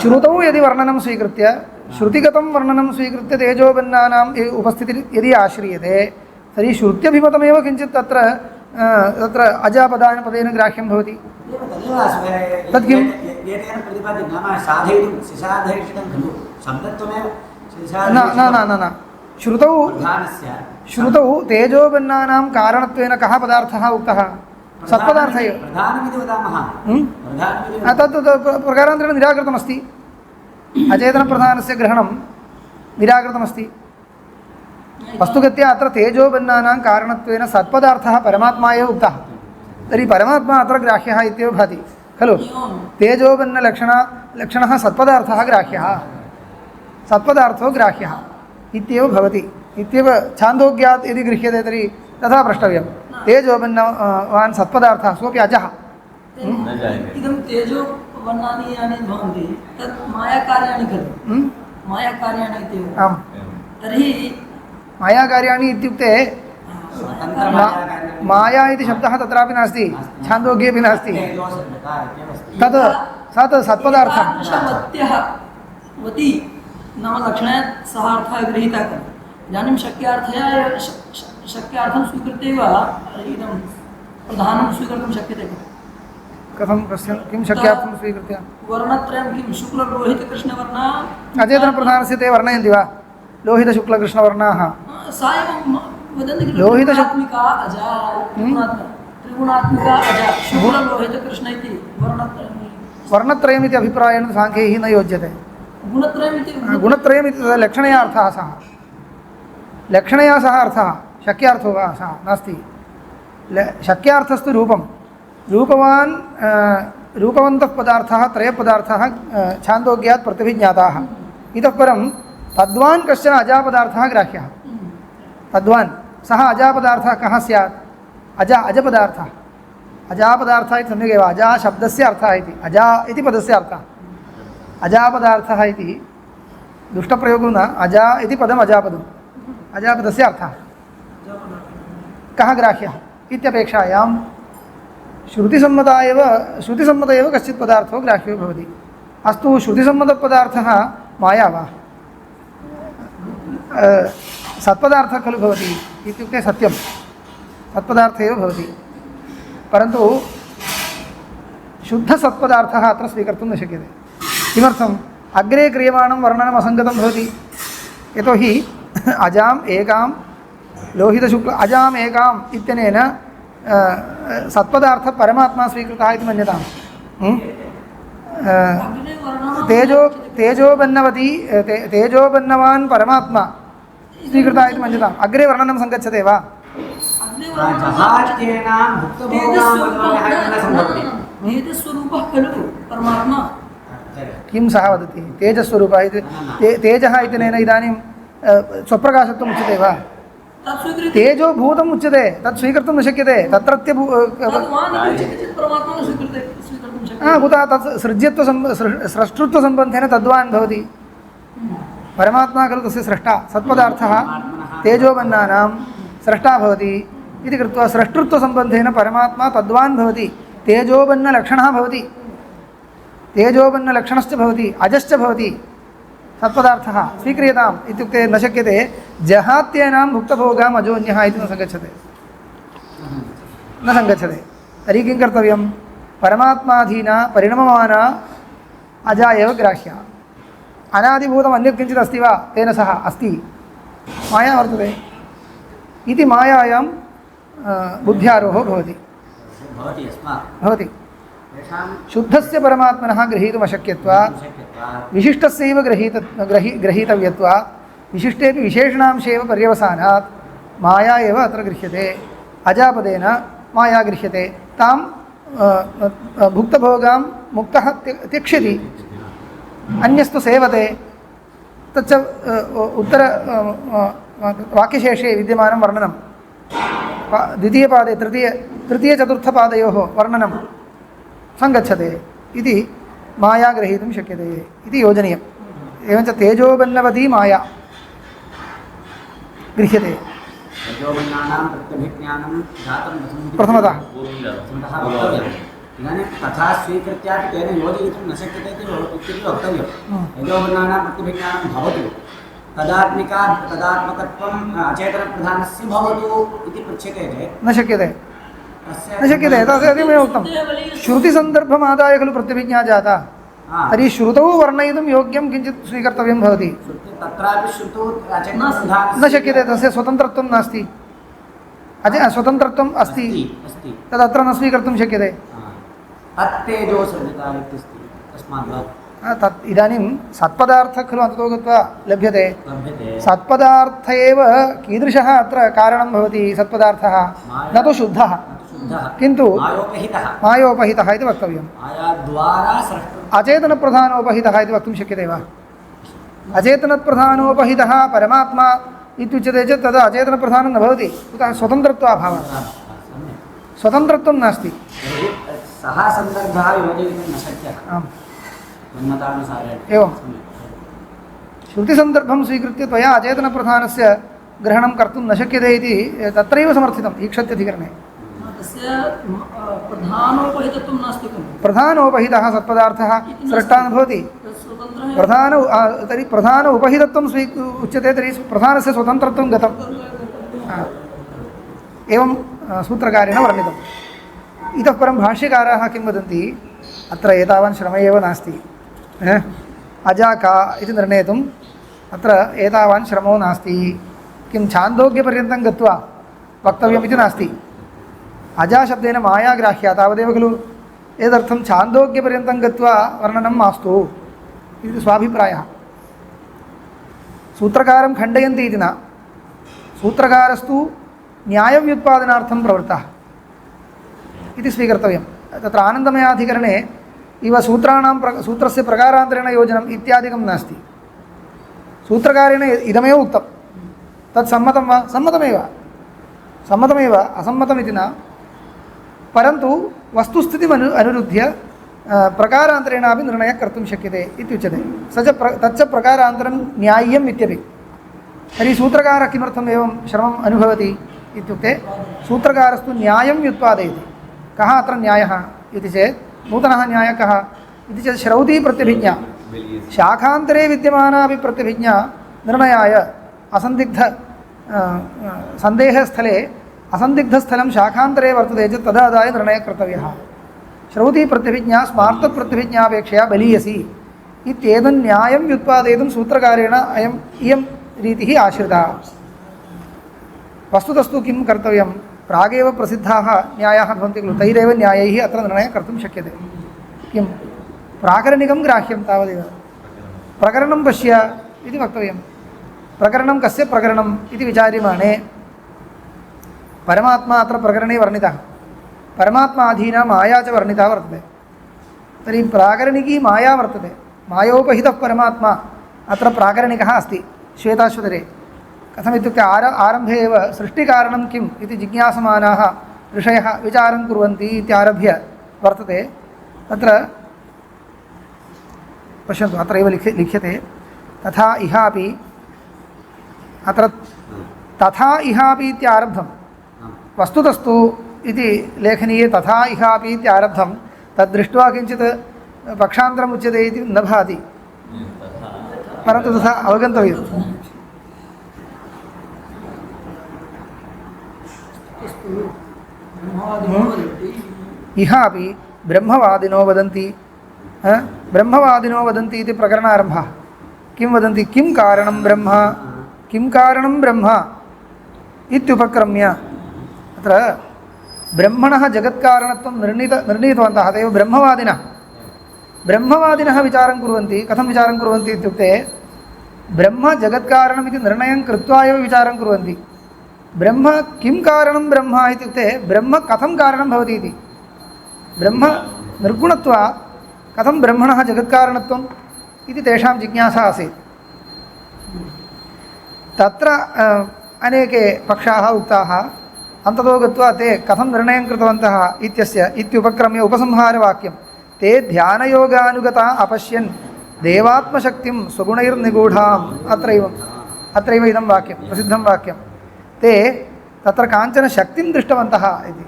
श्रुतौ यदि वर्णनं स्वीकृत्य श्रुतिगतं वर्णनं स्वीकृत्य तेजोबन्नानाम् उपस्थितिः यदि आश्रीयते तर्हि श्रुत्यभिमतमेव किञ्चित् तत्र अजापदान पदेन ग्राह्यं भवति तत् किम् न श्रुतौ तेजोबन्नानां कारणत्वेन कः पदार्थः उक्तः सत्पदार्थ एव तत् प्रकारान्तरेण निराकृतमस्ति अचेतनप्रधानस्य ग्रहणं निराकृतमस्ति वस्तुगत्या अत्र तेजोबन्नानां कारणत्वेन सत्पदार्थः परमात्मा एव उक्तः तर्हि परमात्मा अत्र ग्राह्यः इत्येव भाति खलु तेजोबन्नलक्षणः सत्पदार्थः ग्राह्यः सत्पदार्थो ग्राह्यः इत्येव भवति इत्येव छान्दोग्यात् यदि गृह्यते तर्हि तथा प्रष्टव्यं तेजोबन्नवान् सत्पदार्थः सोऽपि अजः इदं तेजोबन्नानि यानि भवन्ति तत् मायाकार्याणि खलु मायाकार्याणि इत्येव आम् तर्हि मायाकार्याणि इत्युक्ते माया इति शब्दः तत्रापि नास्ति छान्दोग्येपि नास्ति तत् सत्पदार्थः वती नाम लक्षणात् सः अर्थः गृहीतः खलु इदानीं शक्यार्थं स्वीकृत्य एव इदं प्रधानं स्वीकर्तुं शक्यते कथं किं शक्यार्थं स्वीकृत्य वर्णत्रयं किं शुक्ललोहितकृष्णवर्णः अचेतनप्रधानस्य ते वर्णयन्ति वा लोहितशुक्लकृष्णवर्णाः सा एव वदन्ति लोहितात्मिका अजा त्रिगुणात्मिका अजा शुक्ललोहितकृष्ण इति वर्णत्रयमिति अभिप्रायेण साङ्ख्यैः न योज्यते गुणत्रयमिति लक्षणया अर्थः सः लक्षणया सः अर्थः शक्यार्थो वा सः नास्ति शक्यार्थस्तु रूपं रूपवन्तः पदार्थाः त्रयपदार्थाः छान्दोग्यात् प्रतिभिज्ञाताः इतः परं तद्वान् कश्चन अजापदार्थः ग्राह्यः तद्वान् सः अजापदार्थः कः स्यात् अजपदार्थः अजापदार्थः इति सम्यगेव अजा शब्दस्य अर्थः इति अजा इति पदस्य अर्थः अजापदार्थः इति दुष्टप्रयोगो न अजा इति पदम् अजापदस्य अर्थः कः ग्राह्यः इत्यपेक्षायां श्रुतिसम्मत एव कश्चित् पदार्थो ग्राह्यो भवति अस्तु श्रुतिसम्मतपदार्थः माया वा सत्पदार्थः खलु भवति इत्युक्ते सत्यं सत्पदार्थः एव भवति परन्तु शुद्धसत्पदार्थः अत्र स्वीकर्तुं न शक्यते किमर्थम् अग्रे क्रियमाणं वर्णनम् असङ्गतं भवति यतोहि अजाम् एकां लोहितशुक्ल अजाम् एकाम् इत्यनेन सत्पदार्थः परमात्मा स्वीकृतः इति मन्यताम् तेजोबन्नवान् परमात्मा स्वीकृतः इति मन्यताम् अग्रे वर्णनं सङ्गच्छते वा किं सः वदति तेजस्वरूपः इति तेजः इत्यनेन इदानीं स्वप्रकाशत्वम् उच्यते वा तेजो भूतम् उच्यते तत् स्वीकर्तुं न शक्यते तत्रत्य कुतः तत् स्रष्टृत्वसम्बन्धेन तद्वान् भवति परमात्मा खलु तस्य स्रष्टा सत्पदार्थः तेजोबन्नानां स्रष्टा भवति इति कृत्वा स्रष्टृत्वसम्बन्धेन परमात्मा तद्वान् भवति तेजोबन्नलक्षणः भवति तेजोबन्नलक्षणश्च भवति अजश्च भवति सत्पदार्थः स्वीक्रियताम् इत्युक्ते न शक्यते जहात्येनां भुक्तभोगाम् अजोन्यः इति न सङ्गच्छते तर्हि किं कर्तव्यं परमात्माधीना परिणममाना अजा एव ग्राह्या अनादिभूतम् अन्यत् किञ्चित् अस्ति वा तेन सह अस्ति माया वर्तते इति मायायां बुद्ध्यारोहो भवति शुद्धस्य परमात्मनः गृहीतुमशक्यत्वात् विशिष्टस्यैव ग्रहीतव्यत्वात् विशिष्टेपि विशेषणांशेव पर्यवसानात् माया एव अत्र गृह्यते अजापदेन माया गृह्यते तां भुक्तभोगां मुक्तः त्यक्ष्यति अन्यस्तु सेवते तच्च उत्तर वाक्यशेषे विद्यमानं वर्णनं द्वितीयपादे तृतीयचतुर्थपादयोः वर्णनं सङ्गच्छते इति माया ग्रहीतुं शक्यते इति योजनीयम् एवञ्च तेजोबन्नवती माया गृह्यते प्रथमतः इदानीं तथा स्वीकृत्यापि तेन योजयितुं न शक्यते इति वक्तव्यं तेजोबन्नानां प्रतिभिज्ञानं भवतु तदात्मकत्वम् अचेतनप्रधानस्य भवतु इति पृच्छ्यते चेत् न शक्यते तदेव उक्तं श्रुतिसन्दर्भमादाय खलु प्रतिभिज्ञा जाता तर्हि श्रुतौ वर्णयितुं योग्यं किञ्चित् स्वीकर्तव्यं भवति तत्रापि श्रुतौ न शक्यते तस्य स्वतन्त्रत्वं नास्ति स्वतन्त्रत्वम् अस्ति तदत्र न स्वीकर्तुं शक्यते तत् इदानीं सत्पदार्थः खलु अन्ततो गत्वा लभ्यते सत्पदार्थ एव कीदृशः अत्र कारणं भवति सत्पदार्थः न तु शुद्धः किन्तु मायोपहितः इति वक्तव्यम् अचेतनप्रधानोपहितः इति वक्तुं शक्यते वा अचेतनप्रधानोपहितः परमात्मा इत्युच्यते चेत् तदा अचेतनप्रधानं न भवति कुतः स्वतन्त्रत्वाभावः स्वतन्त्रत्वं नास्ति सः सन्दर्भः योजयितुं न शक्यः एवं श्रुतिसन्दर्भं स्वीकृत्य त्वया अचेतनप्रधानस्य ग्रहणं कर्तुं न शक्यते इति तत्रैव समर्थितम् ईक्षत्यधिकरणे प्रधानोपहितः सत्पदार्थः स्रष्टा न भवति तर्हि प्रधान उपहितत्वं उच्यते तर्हि प्रधानस्य स्वतन्त्रत्वं गतम् एवं सूत्रकारेण वर्णितम् इतः परं भाष्यकाराः किं वदन्ति अत्र एतावान् श्रम एव नास्ति अजा का इति निर्णेतुम् अत्र एतावान् श्रमो नास्ति किं छान्दोग्यपर्यन्तं गत्वा वक्तव्यम् इति नास्ति अजाशब्देन माया ग्राह्या तावदेव खलु एतदर्थं छान्दोग्यपर्यन्तं गत्वा वर्णनं मास्तु इति स्वाभिप्रायः सूत्रकारं खण्डयन्ति इति न सूत्रकारस्तु न्यायव्युत्पादनार्थं प्रवृत्तः इति स्वीकर्तव्यं तत्र आनन्दमयाधिकरणे इव सूत्रस्य प्रकारान्तरेण योजनम् इत्यादिकं नास्ति सूत्रकारेण इदमेव उक्तं तत् सम्मतं वा सम्मतमेव सम्मतमेव असम्मतमिति न परन्तु वस्तुस्थितिम् अनुरुध्य प्रकारान्तरेणापि निर्णयः कर्तुं शक्यते इत्युच्यते तच्च प्रकारान्तरं न्याय्यम् इत्यपि तर्हि सूत्रकारः किमर्थम् एवं श्रमम् अनुभवति इत्युक्ते सूत्रकारस्तु न्यायं व्युत्पादयति कः अत्र न्यायः इति चेत् नूतनः न्यायः कः इति चेत् श्रौती प्रत्यभिज्ञा शाखान्तरे विद्यमाना अपि प्रत्यभिज्ञा निर्णयाय असन्दिग्ध सन्देहस्थले असन्दिग्धस्थलं शाखान्तरे वर्तते चेत् तदादाय निर्णयः कर्तव्यः श्रौती प्रत्यभिज्ञा स्मार्तप्रत्यभिज्ञापेक्षया बलीयसी इत्येतन् न्यायं व्युत्पादयितुं सूत्रकारेण इयं रीतिः आश्रिता वस्तुतस्तु किं कर्तव्यं प्रागेव प्रसिद्धाः न्यायाः भवन्ति खलु तैरेव न्यायैः अत्र निर्णयः कर्तुं शक्यते किं प्राकरणिकं ग्राह्यं तावदेव प्रकरणं पश्य इति वक्तव्यं प्रकरणं कस्य प्रकरणम् इति विचार्यमाणे परमात्मा अत्र प्रकरणे वर्णितः परमात्माधीना माया च वर्णिता वर्तते तर्हि प्राकरणिकी माया वर्तते मायोपहितः परमात्मा अत्र प्राकरणिकः अस्ति श्वेताश्वतरे कथमित्युक्ते आरम्भे एव सृष्टिकारणं किम् इति जिज्ञासमानाः ऋषयः विचारं कुर्वन्ति इत्यारभ्य वर्तते तत्र पश्यन्तु अत्रैव लिख्यते तथा इहापि अत्र तथा इहापि इत्यारब्धं वस्तुतस्तु इति लेखनीये तथा इहापि इत्यारब्धं तद्दृष्ट्वा किञ्चित् पक्षान्तरम् उच्यते इति न भाति परन्तु तथा अवगन्तव्यम् इहापि ब्रह्मवादिनो वदन्ति ब्रह्मवादिनो वदन्ति इति प्रकरणारम्भः किं वदन्ति किं कारणं ब्रह्म इत्युपक्रम्य अत्र ब्रह्मणः जगत्कारणत्वं निर्णीतवन्तः अतएव ब्रह्मवादिनः विचारं कुर्वन्ति कथं विचारं कुर्वन्ति इत्युक्ते ब्रह्म जगत्कारणमिति निर्णयं कृत्वा एव विचारं कुर्वन्ति ब्रह्म किं कारणं ब्रह्म इत्युक्ते ब्रह्म कथं कारणं भवति इति ब्रह्म निर्गुणत्वात् कथं ब्रह्मणः जगत्कारणत्वम् इति तेषां जिज्ञासा आसीत् तत्र अनेके पक्षाः उक्ताः अन्ततो गत्वा ते कथं निर्णयं कृतवन्तः इत्युपक्रम्य उपसंहारवाक्यं ते ध्यानयोगानुगता अपश्यन् देवात्मशक्तिं स्वगुणैर्निगूढाम् अत्रैव इदं वाक्यं प्रसिद्धं वाक्यं ते तत्र काञ्चन शक्तिं दृष्टवन्तः इति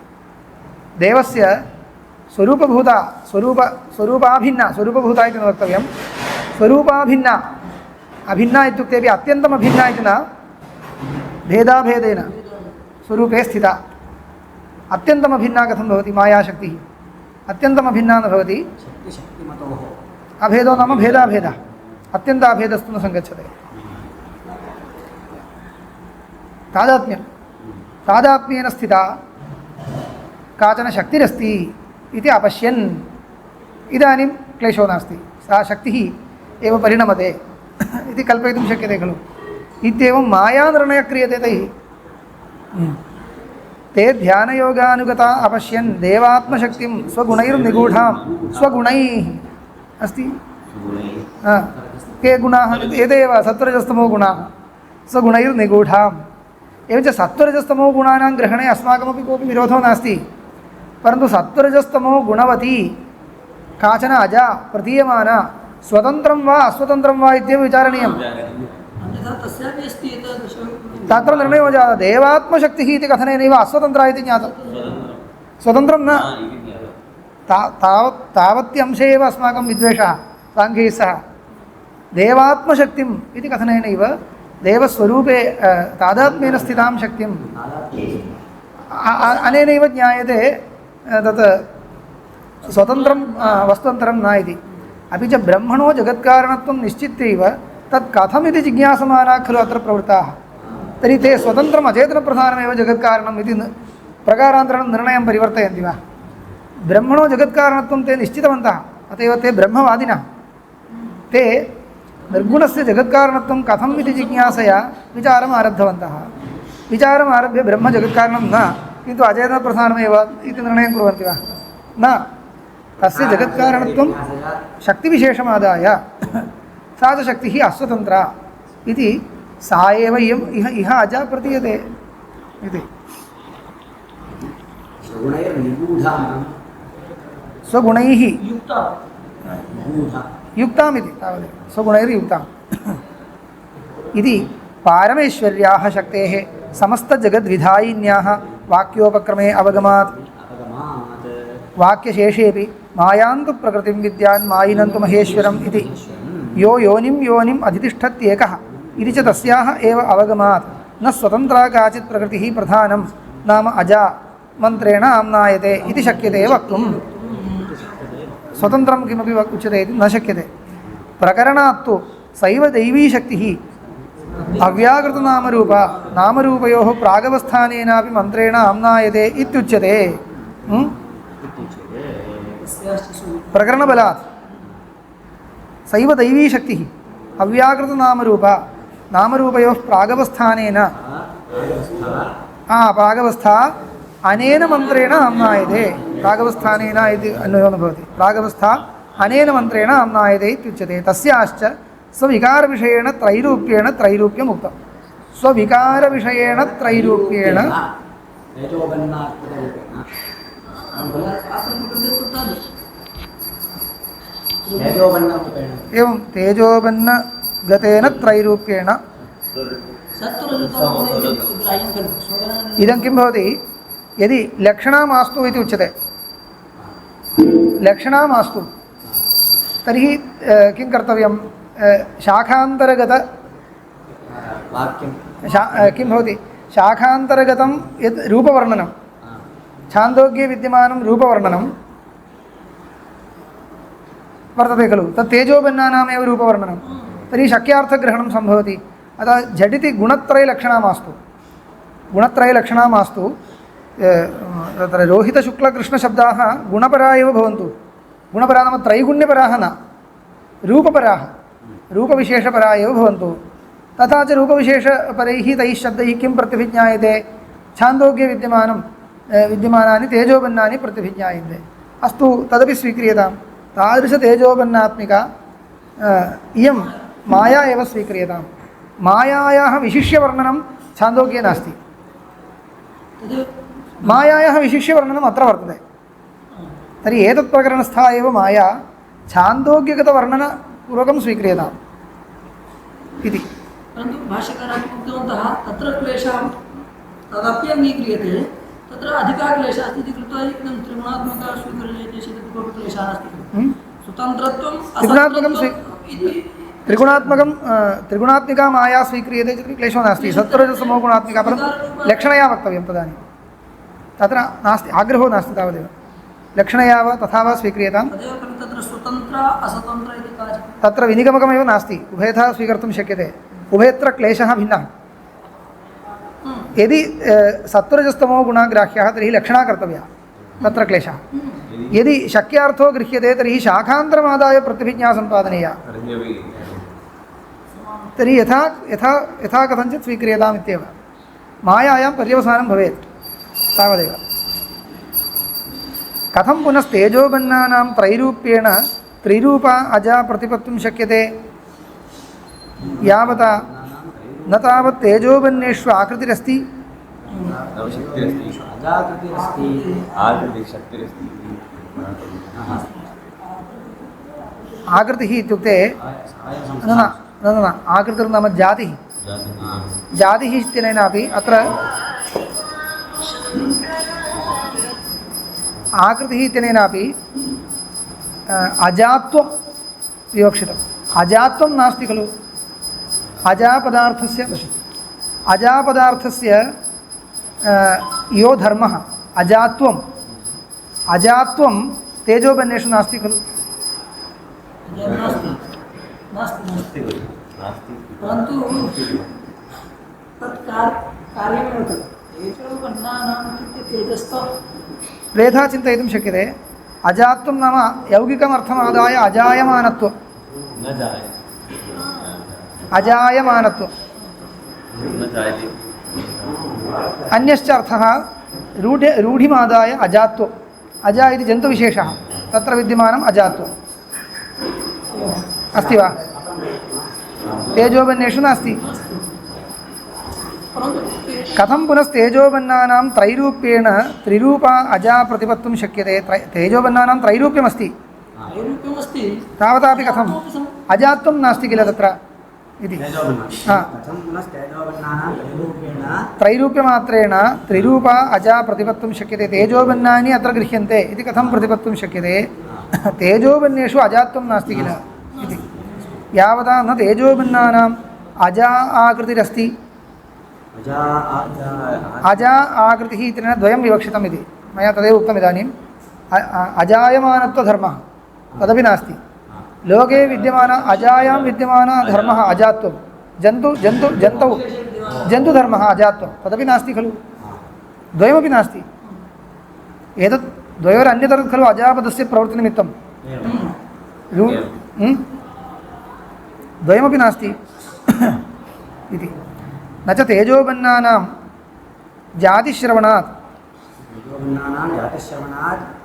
देवस्य स्वरूपाभिन्ना स्वरूपभूता इति न वक्तव्यं स्वरूपाभिन्ना अभिन्ना इत्युक्तेपि अत्यन्तम् अभिन्ना इति न भेदाभेदेन स्वरूपे स्थिता अत्यन्तम् अभिन्ना कथं भवति मायाशक्तिः अत्यन्तम् अभिन्ना न भवति अभेदो नाम भेदाभेदः अत्यन्ताभेदस्तु न सङ्गच्छते तादात्म्येन स्थिता काचन शक्तिरस्ति इति अपश्यन् इदानीं क्लेशो नास्ति सा शक्तिः एव परिणमते इति कल्पयितुं शक्यते खलु इत्येवं मायानिर्णयः क्रियते तैः ते ध्यानयोगानुगता अपश्यन् देवात्मशक्तिं स्वगुणैर्निगूढां स्वगुणैः अस्ति के गुणाः एतेव सत्वरजस्तमो गुणाः स्वगुणैर्निगूढाम् एवञ्च सत्वरजस्तमो गुणानां ग्रहणे अस्माकमपि कोऽपि विरोधो नास्ति परन्तु सत्वरजस्तमो गुणवती काचन अजा प्रतीयमाना स्वतन्त्रं वा अस्वतन्त्रं वा इत्येव विचारणीयम् तत्र निर्णयो जातः देवात्मशक्तिः इति कथनेनैव अस्वतन्त्रा इति ज्ञातं स्वतन्त्रं न तावत्य एव अस्माकं विद्वेषः साङ्ख्यैः सह देवात्मशक्तिम् इति कथनेनैव देवस्वरूपे तादात्म्येन स्थितां शक्तिम् अनेनैव ज्ञायते तत् स्वतन्त्रं वस्तुन्तरं न इति अपि च ब्रह्मणो जगत्कारणत्वं निश्चित्यैव तत् कथमिति जिज्ञासमानाः खलु अत्र प्रवृत्ताः तर्हि ते स्वतन्त्रम् अचेतनप्रधानमेव जगत्कारणम् इति प्रकारान्तरेण निर्णयं परिवर्तयन्ति वा ब्रह्मणो जगत्कारणत्वं ते निश्चितवन्तः अत एव ते ब्रह्मवादिनः ते निर्गुणस्य जगत्कारणत्वं कथम् इति जिज्ञासया विचारम् आरब्धवन्तः विचारम् आरभ्य ब्रह्म जगत्कारणं न किन्तु अचेतनप्रधानमेव इति निर्णयं कुर्वन्ति वा न तस्य जगत्कारणत्वं शक्तिविशेषमादाय सा च शक्तिः अस्वतन्त्रा इति सा एव इह अजा प्रतीयते इति स्वगुणैः युक्ता युक्तामिति तावदेव स्वगुणैर्युक्ताम् इति पारमेश्वर्याः शक्तेः समस्तजगद्विधायिन्याः वाक्योपक्रमे अवगमात् वाक्यशेषेऽपि मायान्तु प्रकृतिं विद्यान् मायिनन्तु महेश्वरम् इति यो योनिम् अधितिष्ठत्येकः इति च तस्याः एव अवगमात् न स्वतन्त्रा काचित् प्रकृतिः प्रधानं नाम अजा मन्त्रेण आम्नायते इति शक्यते वक्तुम् स्वतन्त्रं किमपि उच्यते इति न शक्यते प्रकरणात्तु सैव दैवी शक्तिः अव्याकृतनामरूपा नामरूपयोः प्रागवस्थानेनापि मन्त्रेण आम्नायते इत्युच्यते प्रकरणबलात् सैव दैवी शक्तिः अव्याकृतनामरूपा नामरूपयोः प्रागवस्थानेन प्रागवस्था अनेन मन्त्रेण आम्नायते प्रागवस्थानेन इति अन्वयो न भवति प्रागवस्था अनेन मन्त्रेण आम्नायते इत्युच्यते तस्याश्च स्वविकारविषयेण त्रैरूप्यम् उक्तं स्वविकारविषयेण त्रैरूप्येण एवं तेजोबन्नगतेन त्रैरूप्येण इदं किं भवति यदि लक्षणमास्तु इति उच्यते लक्षणमास्तु तर्हि किं कर्तव्यं शाखान्तरगत किं भवति शाखान्तरगतं यत् रूपवर्णनं छान्दोग्ये विद्यमानं रूपवर्णनं वर्तते खलु तत् तेजोबन्नानामेव रूपवर्णनं तर्हि शक्यार्थग्रहणं सम्भवति अतः झटिति गुणत्रयलक्षणमास्तु तत्र रोहितशुक्लकृष्णशब्दाः गुणपरा एव भवन्तु गुणपरा नाम त्रैगुण्यपराः न रूपपराः रूपविशेषपरा एव भवन्तु तथा च रूपविशेषपरैः तैः शब्दैः किं प्रतिभिज्ञायते छान्दोग्ये विद्यमानानि तेजोबन्नानि प्रतिभिज्ञायन्ते अस्तु तदपि स्वीक्रियताम् तादृशतेजोबन्नात्मिका इयं माया एव स्वीक्रियताम् मायायाः विशिष्यवर्णनं छान्दोग्ये नास्ति मायायाः विशिष्यवर्णनम् अत्र वर्तते तर्हि एतत् प्रकरणस्था एव माया छान्दोग्यगतवर्णनपूर्वकं स्वीक्रियताम् इति परन्तु भाष्यकाराः उक्तवन्तः तत्र क्लेशः तदपि अङ्गीक्रियते तत्र अधिकः क्लेशः अस्ति इति कृत्वा इदं त्रिगुणात्मकः स्वीक्रियते चेत् कोऽपि क्लेशः नास्ति स्वतन्त्रत्वं त्रिगुणात्मिका माया स्वीक्रियते चेत् क्लेशो नास्ति सत्वरजस्तमो गुणात्मिका परन्तु लक्षणया वक्तव्यं तदानीं तत्र नास्ति आग्रहो नास्ति तावदेव लक्षणया वा तथा वा स्वीक्रियताम् तत्र विनिगमकमेव नास्ति उभयतः स्वीकर्तुं शक्यते उभयत्र क्लेशः भिन्नः यदि सत्वरजस्तमो गुणाग्राह्यः तर्हि लक्षणा कर्तव्या तत्र क्लेशः यदि शक्यार्थो गृह्यते तर्हि शाखान्तरमादाय प्रतिभिज्ञा सम्पादनीया तर्हि यथा कथञ्चित् स्वीक्रियताम् इत्येव मायायां पर्यवसानं भवेत् तावदेव कथं पुनस्तेजोबन्नानां त्रैरूप्येण त्रिरूपा अजा प्रतिपत्तुं शक्यते यावता न तावत् तेजोबन्नेषु आकृतिरस्ति आकृतिः इत्युक्ते न आकृतिर्नाम जातिः जातिः इत्यनेनापि अत्र आकृतिः इत्यनेनापि अजात्वं विवक्षितम् अजात्वं नास्ति खलु अजापदार्थस्य यो धर्मः अजात्वं तेजोबन्नेषु नास्ति खलु परन्तु तत् कार्यमेव तत् तेजोबन्नानाम् इत्युक्ते तेजस्तः त्रेधा चिन्तयितुं शक्यते अजात्वं नाम यौगिकमर्थमादाय अजायमानत्वम् अजायमानत्वम् अन्यश्च अर्थः रूढिमादाय अजात्वम् अजा इति जन्तुविशेषः तत्र विद्यमानम् अजात्वम् अस्ति वा तेजोबन्नेषु नास्ति परन्तु कथं पुनस्तेजोबन्नानां त्रैरूप्येण त्रिरूपा अजा प्रतिपत्तुं शक्यते तेजोबन्नानां त्रैरूप्यमस्ति त्रैरूप्यमस्ति तावतापि कथम् अजात्वं नास्ति किल तत्र इति कथं पुनस्तेजोबन्नानां त्रैरूप्येण त्रैरूप्यमात्रेण त्रिरूपा अजा प्रतिपत्तुं शक्यते तेजोबन्नानि अत्र गृह्यन्ते इति कथं प्रतिपत्तुं शक्यते तेजोबन्नेषु अजात्वं नास्ति किल इति यावता न तेजोबन्नानाम् अजा आकृतिरस्ति अजा आकृतिः इति न द्वयं विवक्षितम् इति मया तदेव उक्तम् इदानीम् अजायमानत्वधर्मः तदपि नास्ति लोके विद्यमान अजायां विद्यमानधर्मः अजात्वं जन्तुधर्मः अजात्वं तदपि नास्ति खलु द्वयमपि नास्ति एतत् द्वयोरन्यतरं खलु अजापदस्य प्रवृत्तिनिमित्तं द्वयमपि नास्ति इति न च तेजोबन्नानां जातिश्रवणात्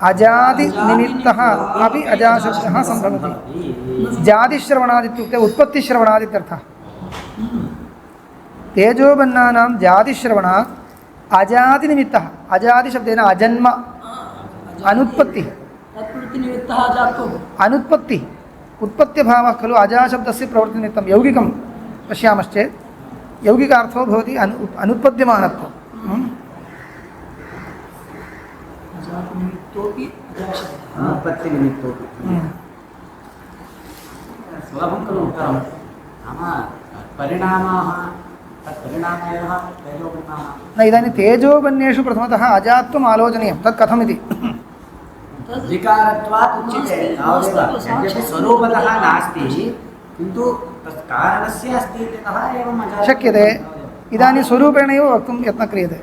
अजादिनिमित्तः अपि अजाशब्दः सम्भवति जातिश्रवणात् इत्युक्ते उत्पत्तिश्रवणात् इत्यर्थः तेजोबन्नानां जातिश्रवणात् अजादिनिमित्तः अजादिशब्देन अजन्म अनुत्पत्तिः तत्प्रवृत्तिनिमित्तः जातः अनुत्पत्तिः उत्पत्त्यभावः खलु अजाशब्दस्य प्रवृत्तिनिमित्तं यौगिकं पश्यामश्चेत् यौगिकार्थो भवति अनुत्पद्यमानत्वं अजातनिमित्तोऽपि अजाशब्दः अनुत्पत्तिनिमित्तोऽपि सुलभं खलु उक्तं नाम परिणामाः तत्परिणामयः तेजोबन्नाः न इदानीं तेजोबन्नेषु प्रथमतः अजात्वम् आलोचनीयं तत् कथमिति विकारत्वात् उच्यते तावदेव यद्यपि स्वरूपतः नास्ति किन्तु तत् कारणस्य अस्ति इत्यतः एवम् अजायते शक्यते इदानीं स्वरूपेणैव वक्तुं यत्नः क्रियते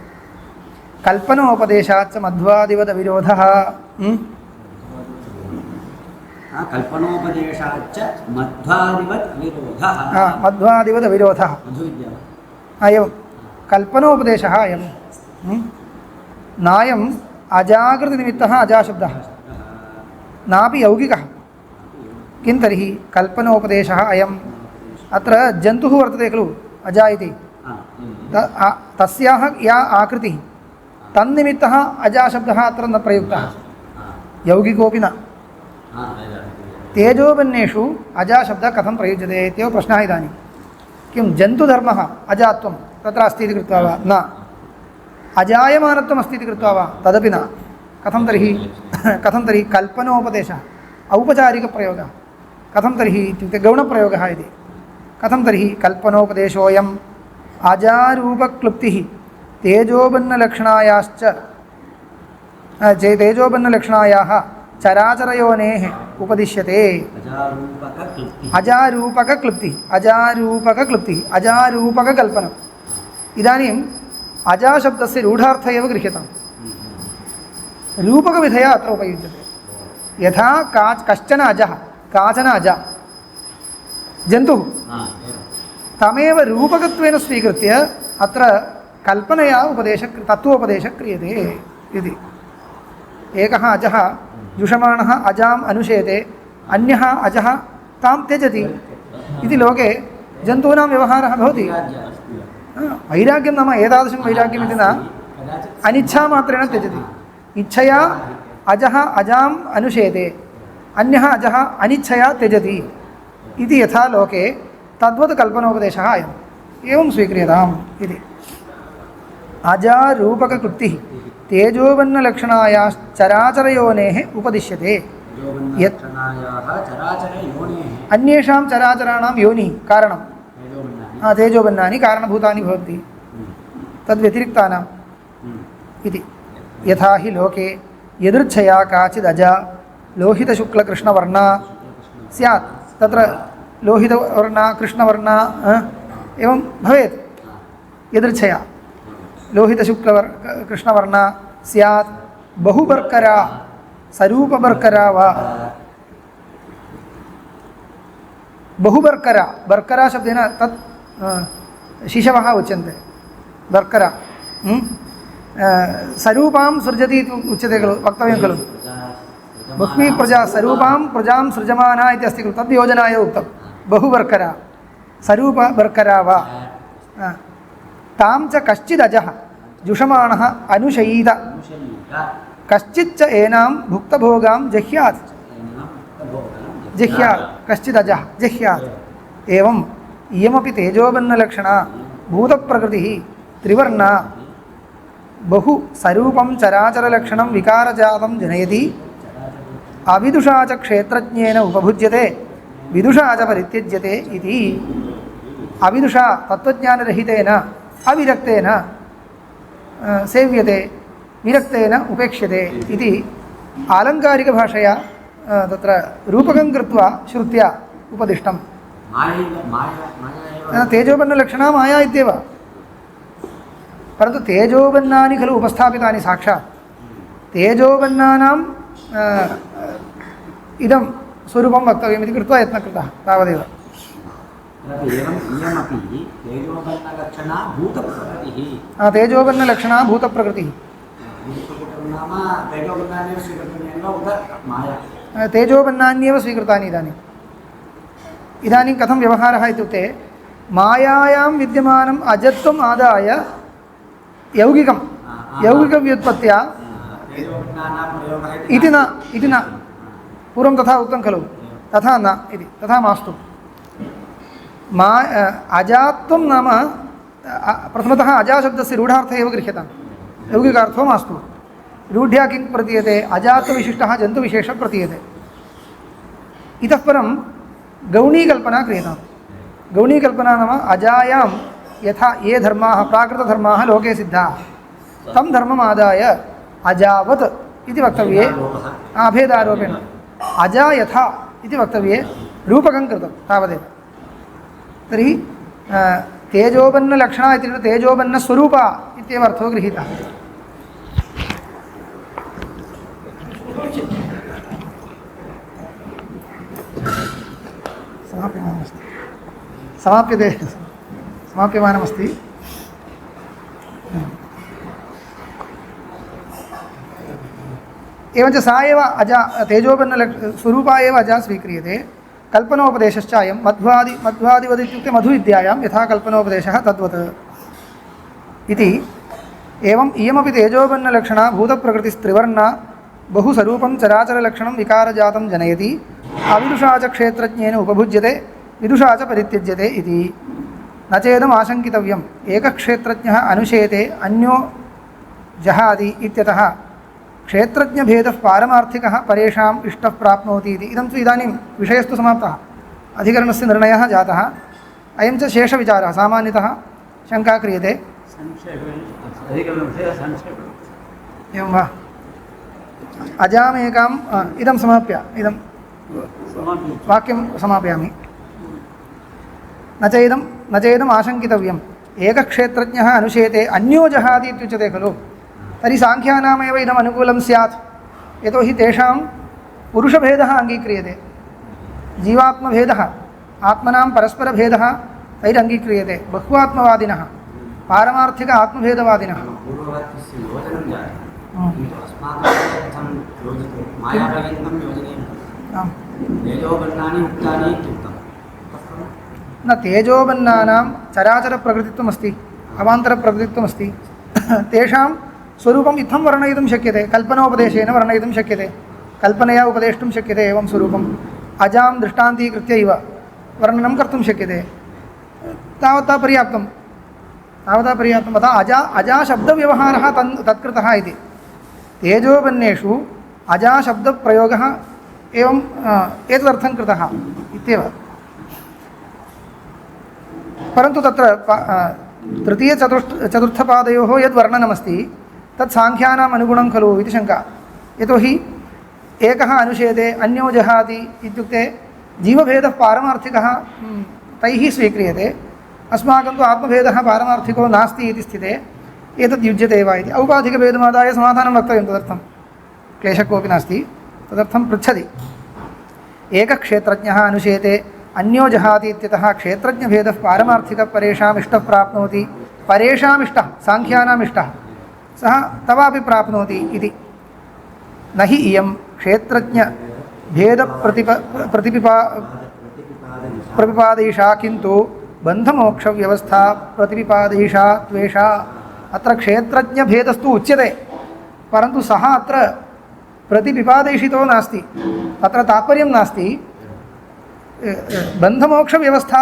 कल्पनोपदेशाच्च मध्वादिवदविरोधः कल्पनोपदेशाच्च मध्वादिवत् विरोधः मध्वादिवदविरोधः मधुविद्या एवं कल्पनोपदेशः अयं नायम् अजाकृतिनिमित्तः अजाशब्दः नापि यौगिकः किं तर्हि कल्पनोपदेशः अयम् अत्र जन्तुः वर्तते खलु अजा इति तस्याः या आकृतिः तन्निमित्तः अजाशब्दः अत्र न प्रयुक्तः यौगिकोऽपि न तेजोबन्नेषु अजाशब्दः कथं प्रयुज्यते इत्येव प्रश्नः इदानीं किं जन्तुधर्मः अजात्वं तत्र अस्ति इति कृत्वा वा न अजायमानत्वम् अस्ति इति कृत्वा वा तदपि न कथं तर्हि कल्पनोपदेशः औपचारिकप्रयोगः कथं तर्हि इत्युक्ते गौणप्रयोगः इति कथं तर्हि कल्पनोपदेशोऽयम् अजारूपक्लुप्तिः तेजोबन्नलक्षणायाश्च तेजोबन्नलक्षणायाः चराचरयोनेः उपदिश्यते अजारूपकक्लुप्तिः अजारूपककल्पनम् इदानीम् अजाशब्दस्य रूढार्थः एव गृह्यताम् रूपकविधया अत्र उपयुज्यते यथा कश्चन अजः काचन अजा जन्तुः तमेव रूपकत्वेन स्वीकृत्य अत्र कल्पनया तत्त्वोपदेशः क्रियते इति एकः अजः जुषमाणः अजाम् अनुशेते अन्यः अजः तां त्यजति इति लोके जन्तूनां व्यवहारः भवति वैराग्यं नाम एतादृशं वैराग्यमिति न अनिच्छामात्रेण त्यजति इच्छया अजः अजाम् अनुशेते अन्यः अजः अनिच्छया त्यजति इति यथा लोके तद्वत् कल्पनोपदेशः अयम् एवं स्वीक्रियताम् इति अजारूपककृतिः तेजोबन्नलक्षणायाश्चराचरयोनेः उपदिश्यते यत् अन्येषां चराचराणां योनिः कारणं तेजोबन्नानि कारणभूतानि भवन्ति तद्व्यतिरिक्तानाम् इति यथा हि लोके यदृच्छया काचिद् अजा लोहितशुक्लकृष्णवर्णा स्यात् तत्र लोहितवर्णा कृष्णवर्णा एवं भवेत् यदृच्छया लोहितशुक्लकृष्णवर्णा स्यात् बहुबर्करा सरूपबर्करा वा बहुबर्करा बर्करा शब्देन तत् शिशवः उच्यन्ते बर्करा सरूपां सृजति इति उच्यते खलु वक्तव्यं खलु बह्वी प्रजा सरूपां प्रजां सृजमाना इति अस्ति खलु तद् योजनाय उक्तं बहुबर्करा सरूपबर्करा वा तां च कश्चिदजः जुषमाणः अनुशयीत कश्चिच्च एनां भुक्तभोगां जह्यात् कश्चिदजः जह्यात् एवं इयमपि तेजोबन्नलक्षणा भूतप्रकृतिः त्रिवर्णा बहु सरूपं चराचरलक्षणं विकारजातं जनयति अविदुषा च क्षेत्रज्ञेन उपभुज्यते विदुषा च परित्यज्यते इति। अविदुषा तत्त्वज्ञानरहितेन अविरक्तेन सेव्यते विरक्तेन उपेक्ष्यते इति आलङ्कारिकभाषया तत्र रूपकं कृत्वा श्रुत्या उपदिष्टम्। तेजोबन्नलक्षणा माया इत्येव, परन्तु तेजोबन्नानि खलु उपस्थापितानि साक्षात्। तेजोबन्नानां इदं स्वरूपं वक्तव्यमिति कृत्वा यत्नः कृतः तावदेव। तेजोबन्नलक्षणा भूतप्रकृतिः। तेजोबन्नान्येव स्वीकृतानि इदानीं कथं व्यवहारः इत्युक्ते मायायां विद्यमानम् अजत्वम् आदाय यौगिकव्युत्पत्त्या इति न पूर्वं तथा उक्तं खलु, तथा न इति, तथा मास्तु। अजात्वं नाम प्रथमतः अजाशब्दस्य रूढार्थः एव गृह्यताम्, यौगिकार्थो मास्तु। रूढ्या किं प्रतीयते? अजातविशिष्टः जन्तुविशेषः प्रतीयते। इतः परं गौणीकल्पना क्रियताम्। गौणीकल्पना नाम अजायां यथा ये धर्माः प्राकृतधर्माः लोके सिद्धाः तं धर्मम् आदाय अजावत् इति वक्तव्ये अभेदारोपेण अजा यथा इति वक्तव्ये रूपकं कृतं तावदेव। तर्हि तेजोबन्नलक्षणा इति तेजोबन्नस्वरूपा इत्येव अर्थो गृहीतः। समाप्यमानमस्ति। एवञ्च सा एव अजा तेजोबन्नस्वरूपा एव अजा स्वीक्रियते। कल्पनोपदेशश्च अयं मध्वादिवद् इत्युक्ते मधुविद्यायां यथा कल्पनोपदेशः तद्वत् इति। एवं इयमपि तेजोबन्नलक्षणा भूतप्रकृतिस्त्रिवर्णा बहुस्वरूपं चराचरलक्षणं विकारजातं जनयति अविदुषा च क्षेत्रज्ञेन उपभुज्यते विदुषा च परित्यज्यते इति। न चेदम् आशङ्कितव्यम् एकक्षेत्रज्ञः अनुशेते अन्यो जहाति इत्यतः क्षेत्रज्ञभेदः पारमार्थिकः परेषाम् इष्टः प्राप्नोति इति। इदं तु इदानीं विषयस्तु समाप्तः, अधिकरणस्य निर्णयः जातः। अयं च शेषविचारः। सामान्यतः शङ्का क्रियते, एवं वा? अजामेकाम् इदं समाप्य इदं वाक्यं समापयामि। न चेदम् आशङ्कितव्यम् एकक्षेत्रज्ञः अनुशेते अन्यो जहाति इत्युच्यते खलु। तर्हि साङ्ख्यानामेव इदम् अनुकूलं स्यात्, यतोहि तेषां पुरुषभेदः अङ्गीक्रियते, जीवात्मभेदः, आत्मनां परस्परभेदः तैरङ्गीक्रियते। बह्वात्मवादिनः, पारमार्थिक आत्मभेदवादिनः न तेजोबन्नानां चराचरप्रकृतित्वमस्ति, अवान्तरप्रकृतित्वमस्ति। तेषां स्वरूपम् इत्थं वर्णयितुं शक्यते, कल्पनोपदेशेन वर्णयितुं शक्यते, कल्पनया उपदेष्टुं शक्यते। एवं स्वरूपम् अजां दृष्टान्तीकृत्य इव वर्णनं कर्तुं शक्यते। तावता पर्याप्तं। अतः अजाशब्दव्यवहारः तत्कृतः इति। तेजोबन्नेषु अजाशब्दप्रयोगः एवं एतदर्थं कृतः इत्येव। परन्तु तत्र तृतीयचतुर्थपादयोः यद्वर्णनमस्ति तत् साङ्ख्यानाम् अनुगुणं खलु इति शङ्का। यतोहि एकः अनुशेते अन्यो जहाति इत्युक्ते जीवभेदः पारमार्थिकः तैः स्वीक्रियते, अस्माकं तु आत्मभेदः पारमार्थिको नास्ति इति स्थिते एतद् युज्यते वा इति। औपाधिकभेदमादाय समाधानं वक्तव्यं, तदर्थं क्लेशः कोऽपि नास्ति। तदर्थं पृच्छति। एकक्षेत्रज्ञः अनुशेते अन्यो जहाति इत्यतः क्षेत्रज्ञभेदः पारमार्थिकः परेषाम् इष्टः प्राप्नोति। परेषाम् इष्टः साङ्ख्यानाम् इष्टः, सः तवापि प्राप्नोति इति। न हि इयं क्षेत्रज्ञभेदप्रतिपादयिषा, किन्तु बन्धमोक्षव्यवस्था प्रतिपिपादेशा त्वेषा अत्र क्षेत्रज्ञभेदस्तु उच्यते परन्तु सः अत्र प्रतिपिपादेशितो नास्ति तत्र तात्पर्यं नास्ति बन्धमोक्षव्यवस्था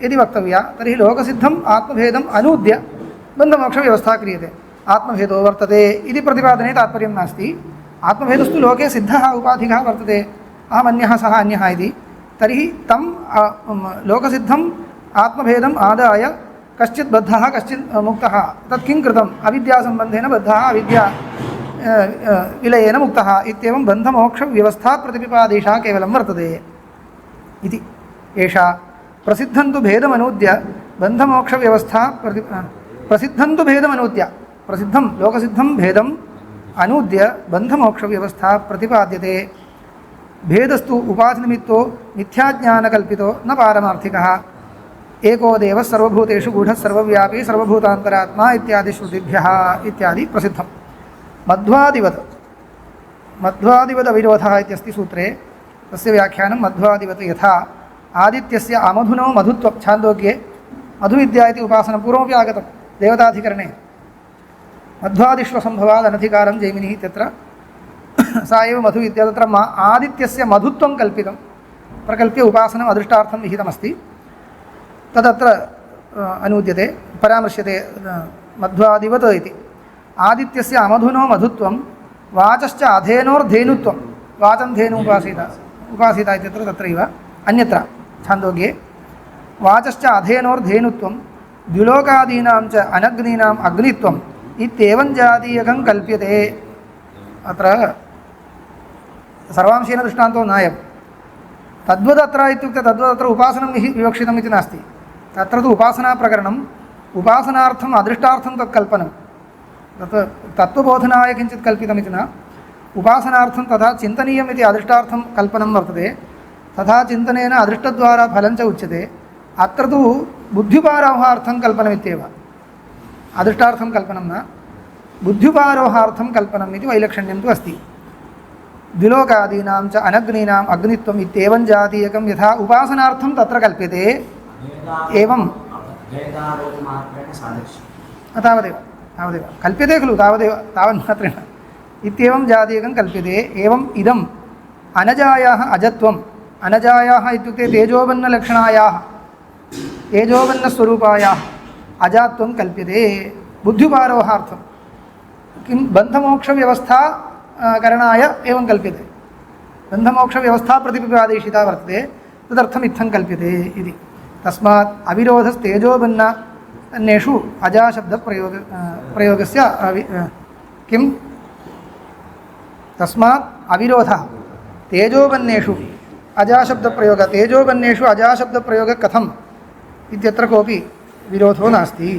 यदि वक्तव्या तर्हि लोकसिद्धम् आत्मभेदम् अनूद्य बन्धमोक्षव्यवस्था क्रियते आत्मभेदो वर्तते इति प्रतिपादने तात्पर्यं नास्ति आत्मभेदस्तु लोके सिद्धः उपाधिकः वर्तते अहमन्यः सः अन्यः इति तर्हि तं लोकसिद्धम् आत्मभेदम् आदाय कश्चित् बद्धः कश्चित् मुक्तः तत् किं कृतम् अविद्यासम्बन्धेन बद्धः अविद्या विलयेन मुक्तः इत्येवं बन्धमोक्षव्यवस्था प्रतिपिपादेशा केवलं वर्तते इति एषा प्रसिद्धं तु भेदमनूद्य बन्धमोक्षव्यवस्था प्रसिद्धं तु भेदमनूद्य प्रसिद्धं लोकसिद्धं भेदम् अनूद्य बन्धमोक्षव्यवस्था प्रतिपाद्यते भेदस्तु उपाधिनिमित्तो मिथ्याज्ञानकल्पितो न पारमार्थिकः एको देवः सर्वभूतेषु गूढः सर्वव्यापी सर्वभूतान्तरात्मा इत्यादि श्रुतिभ्यः इत्यादि प्रसिद्धं मध्वादिवद अविरोधः इत्यस्ति सूत्रे तस्य व्याख्यानं मध्वादिवत् यथा आदित्यस्य अमधुनो मधुत्वं छान्दोग्ये मधुविद्या इति उपासनं पूर्वमपि आगतं देवताधिकरणे मध्वादिष्वसम्भवात् अनधिकारं जैमिनिः इत्यत्र सा एव मधुविद्या तत्र आदित्यस्य मधुत्वं कल्पितं प्रकल्प्य उपासनम् अदृष्टार्थं विहितमस्ति तदत्र अनूद्यते परामर्श्यते मध्वादिवत् इति आदित्यस्य अमधुनो मधुत्वं वाचश्च अधेनोर्धेनुत्वं वाचं धेनु उपासिता इत्यत्र तत्रैव अन्यत्र छान्दोग्ये वाचश्च अधेनोर्धेनुत्वं द्युलोकादीनां च अनग्नीनाम् अग्नित्वम् इत्येवं जातीयकं कल्प्यते अत्र सर्वांशेन दृष्टान्तो नायं तद्वदत्र इत्युक्ते तद्वदत्र उपासनं विवक्षितम् इति नास्ति तत्र तु उपासनाप्रकरणम् उपासनार्थम् अदृष्टार्थं तत् कल्पनं तत् तत्त्वबोधनाय किञ्चित् कल्पितमिति न उपासनार्थं तथा चिन्तनीयम् इति अदृष्टार्थं कल्पनं वर्तते तथा चिन्तनेन अदृष्टद्वारा फलं च उच्यते अत्र तु बुद्ध्युपारोहार्थं कल्पनमित्येव अदृष्टार्थं कल्पनं न बुद्ध्युपारोहार्थं कल्पनम् इति वैलक्षण्यं तु अस्ति द्विलोकादीनां च अनग्नीनाम् अग्नित्वम् इत्येवं जातीयकं यथा उपासनार्थं तत्र कल्प्यते एवं तावदेव कल्प्यते खलु तावन्मात्रेण इत्येवं जातीयकं कल्प्यते एवम् इदम् अनजायाः अजत्वम् अनजायाः इत्युक्ते तेजोबन्नलक्षणायाः तेजोबन्नस्वरूपायाः अजात्वं कल्प्यते बुद्ध्युपारोहार्थं किं बन्धमोक्षव्यवस्था करणाय एवं कल्प्यते बन्धमोक्षव्यवस्था प्रतिपिपादेशिता वर्तते तदर्थम् इत्थं कल्प्यते इति तस्मात् अविरोधस्तेजोबन्नेषु अजाशब्दप्रयोगस्य किं तस्मात् अविरोधः तेजोबन्नेषु अजाशब्दप्रयोगः तेजोबन्नेषु अजाशब्दप्रयोगः कथम् इत्यत्र कोऽपि विरोधो नास्ति।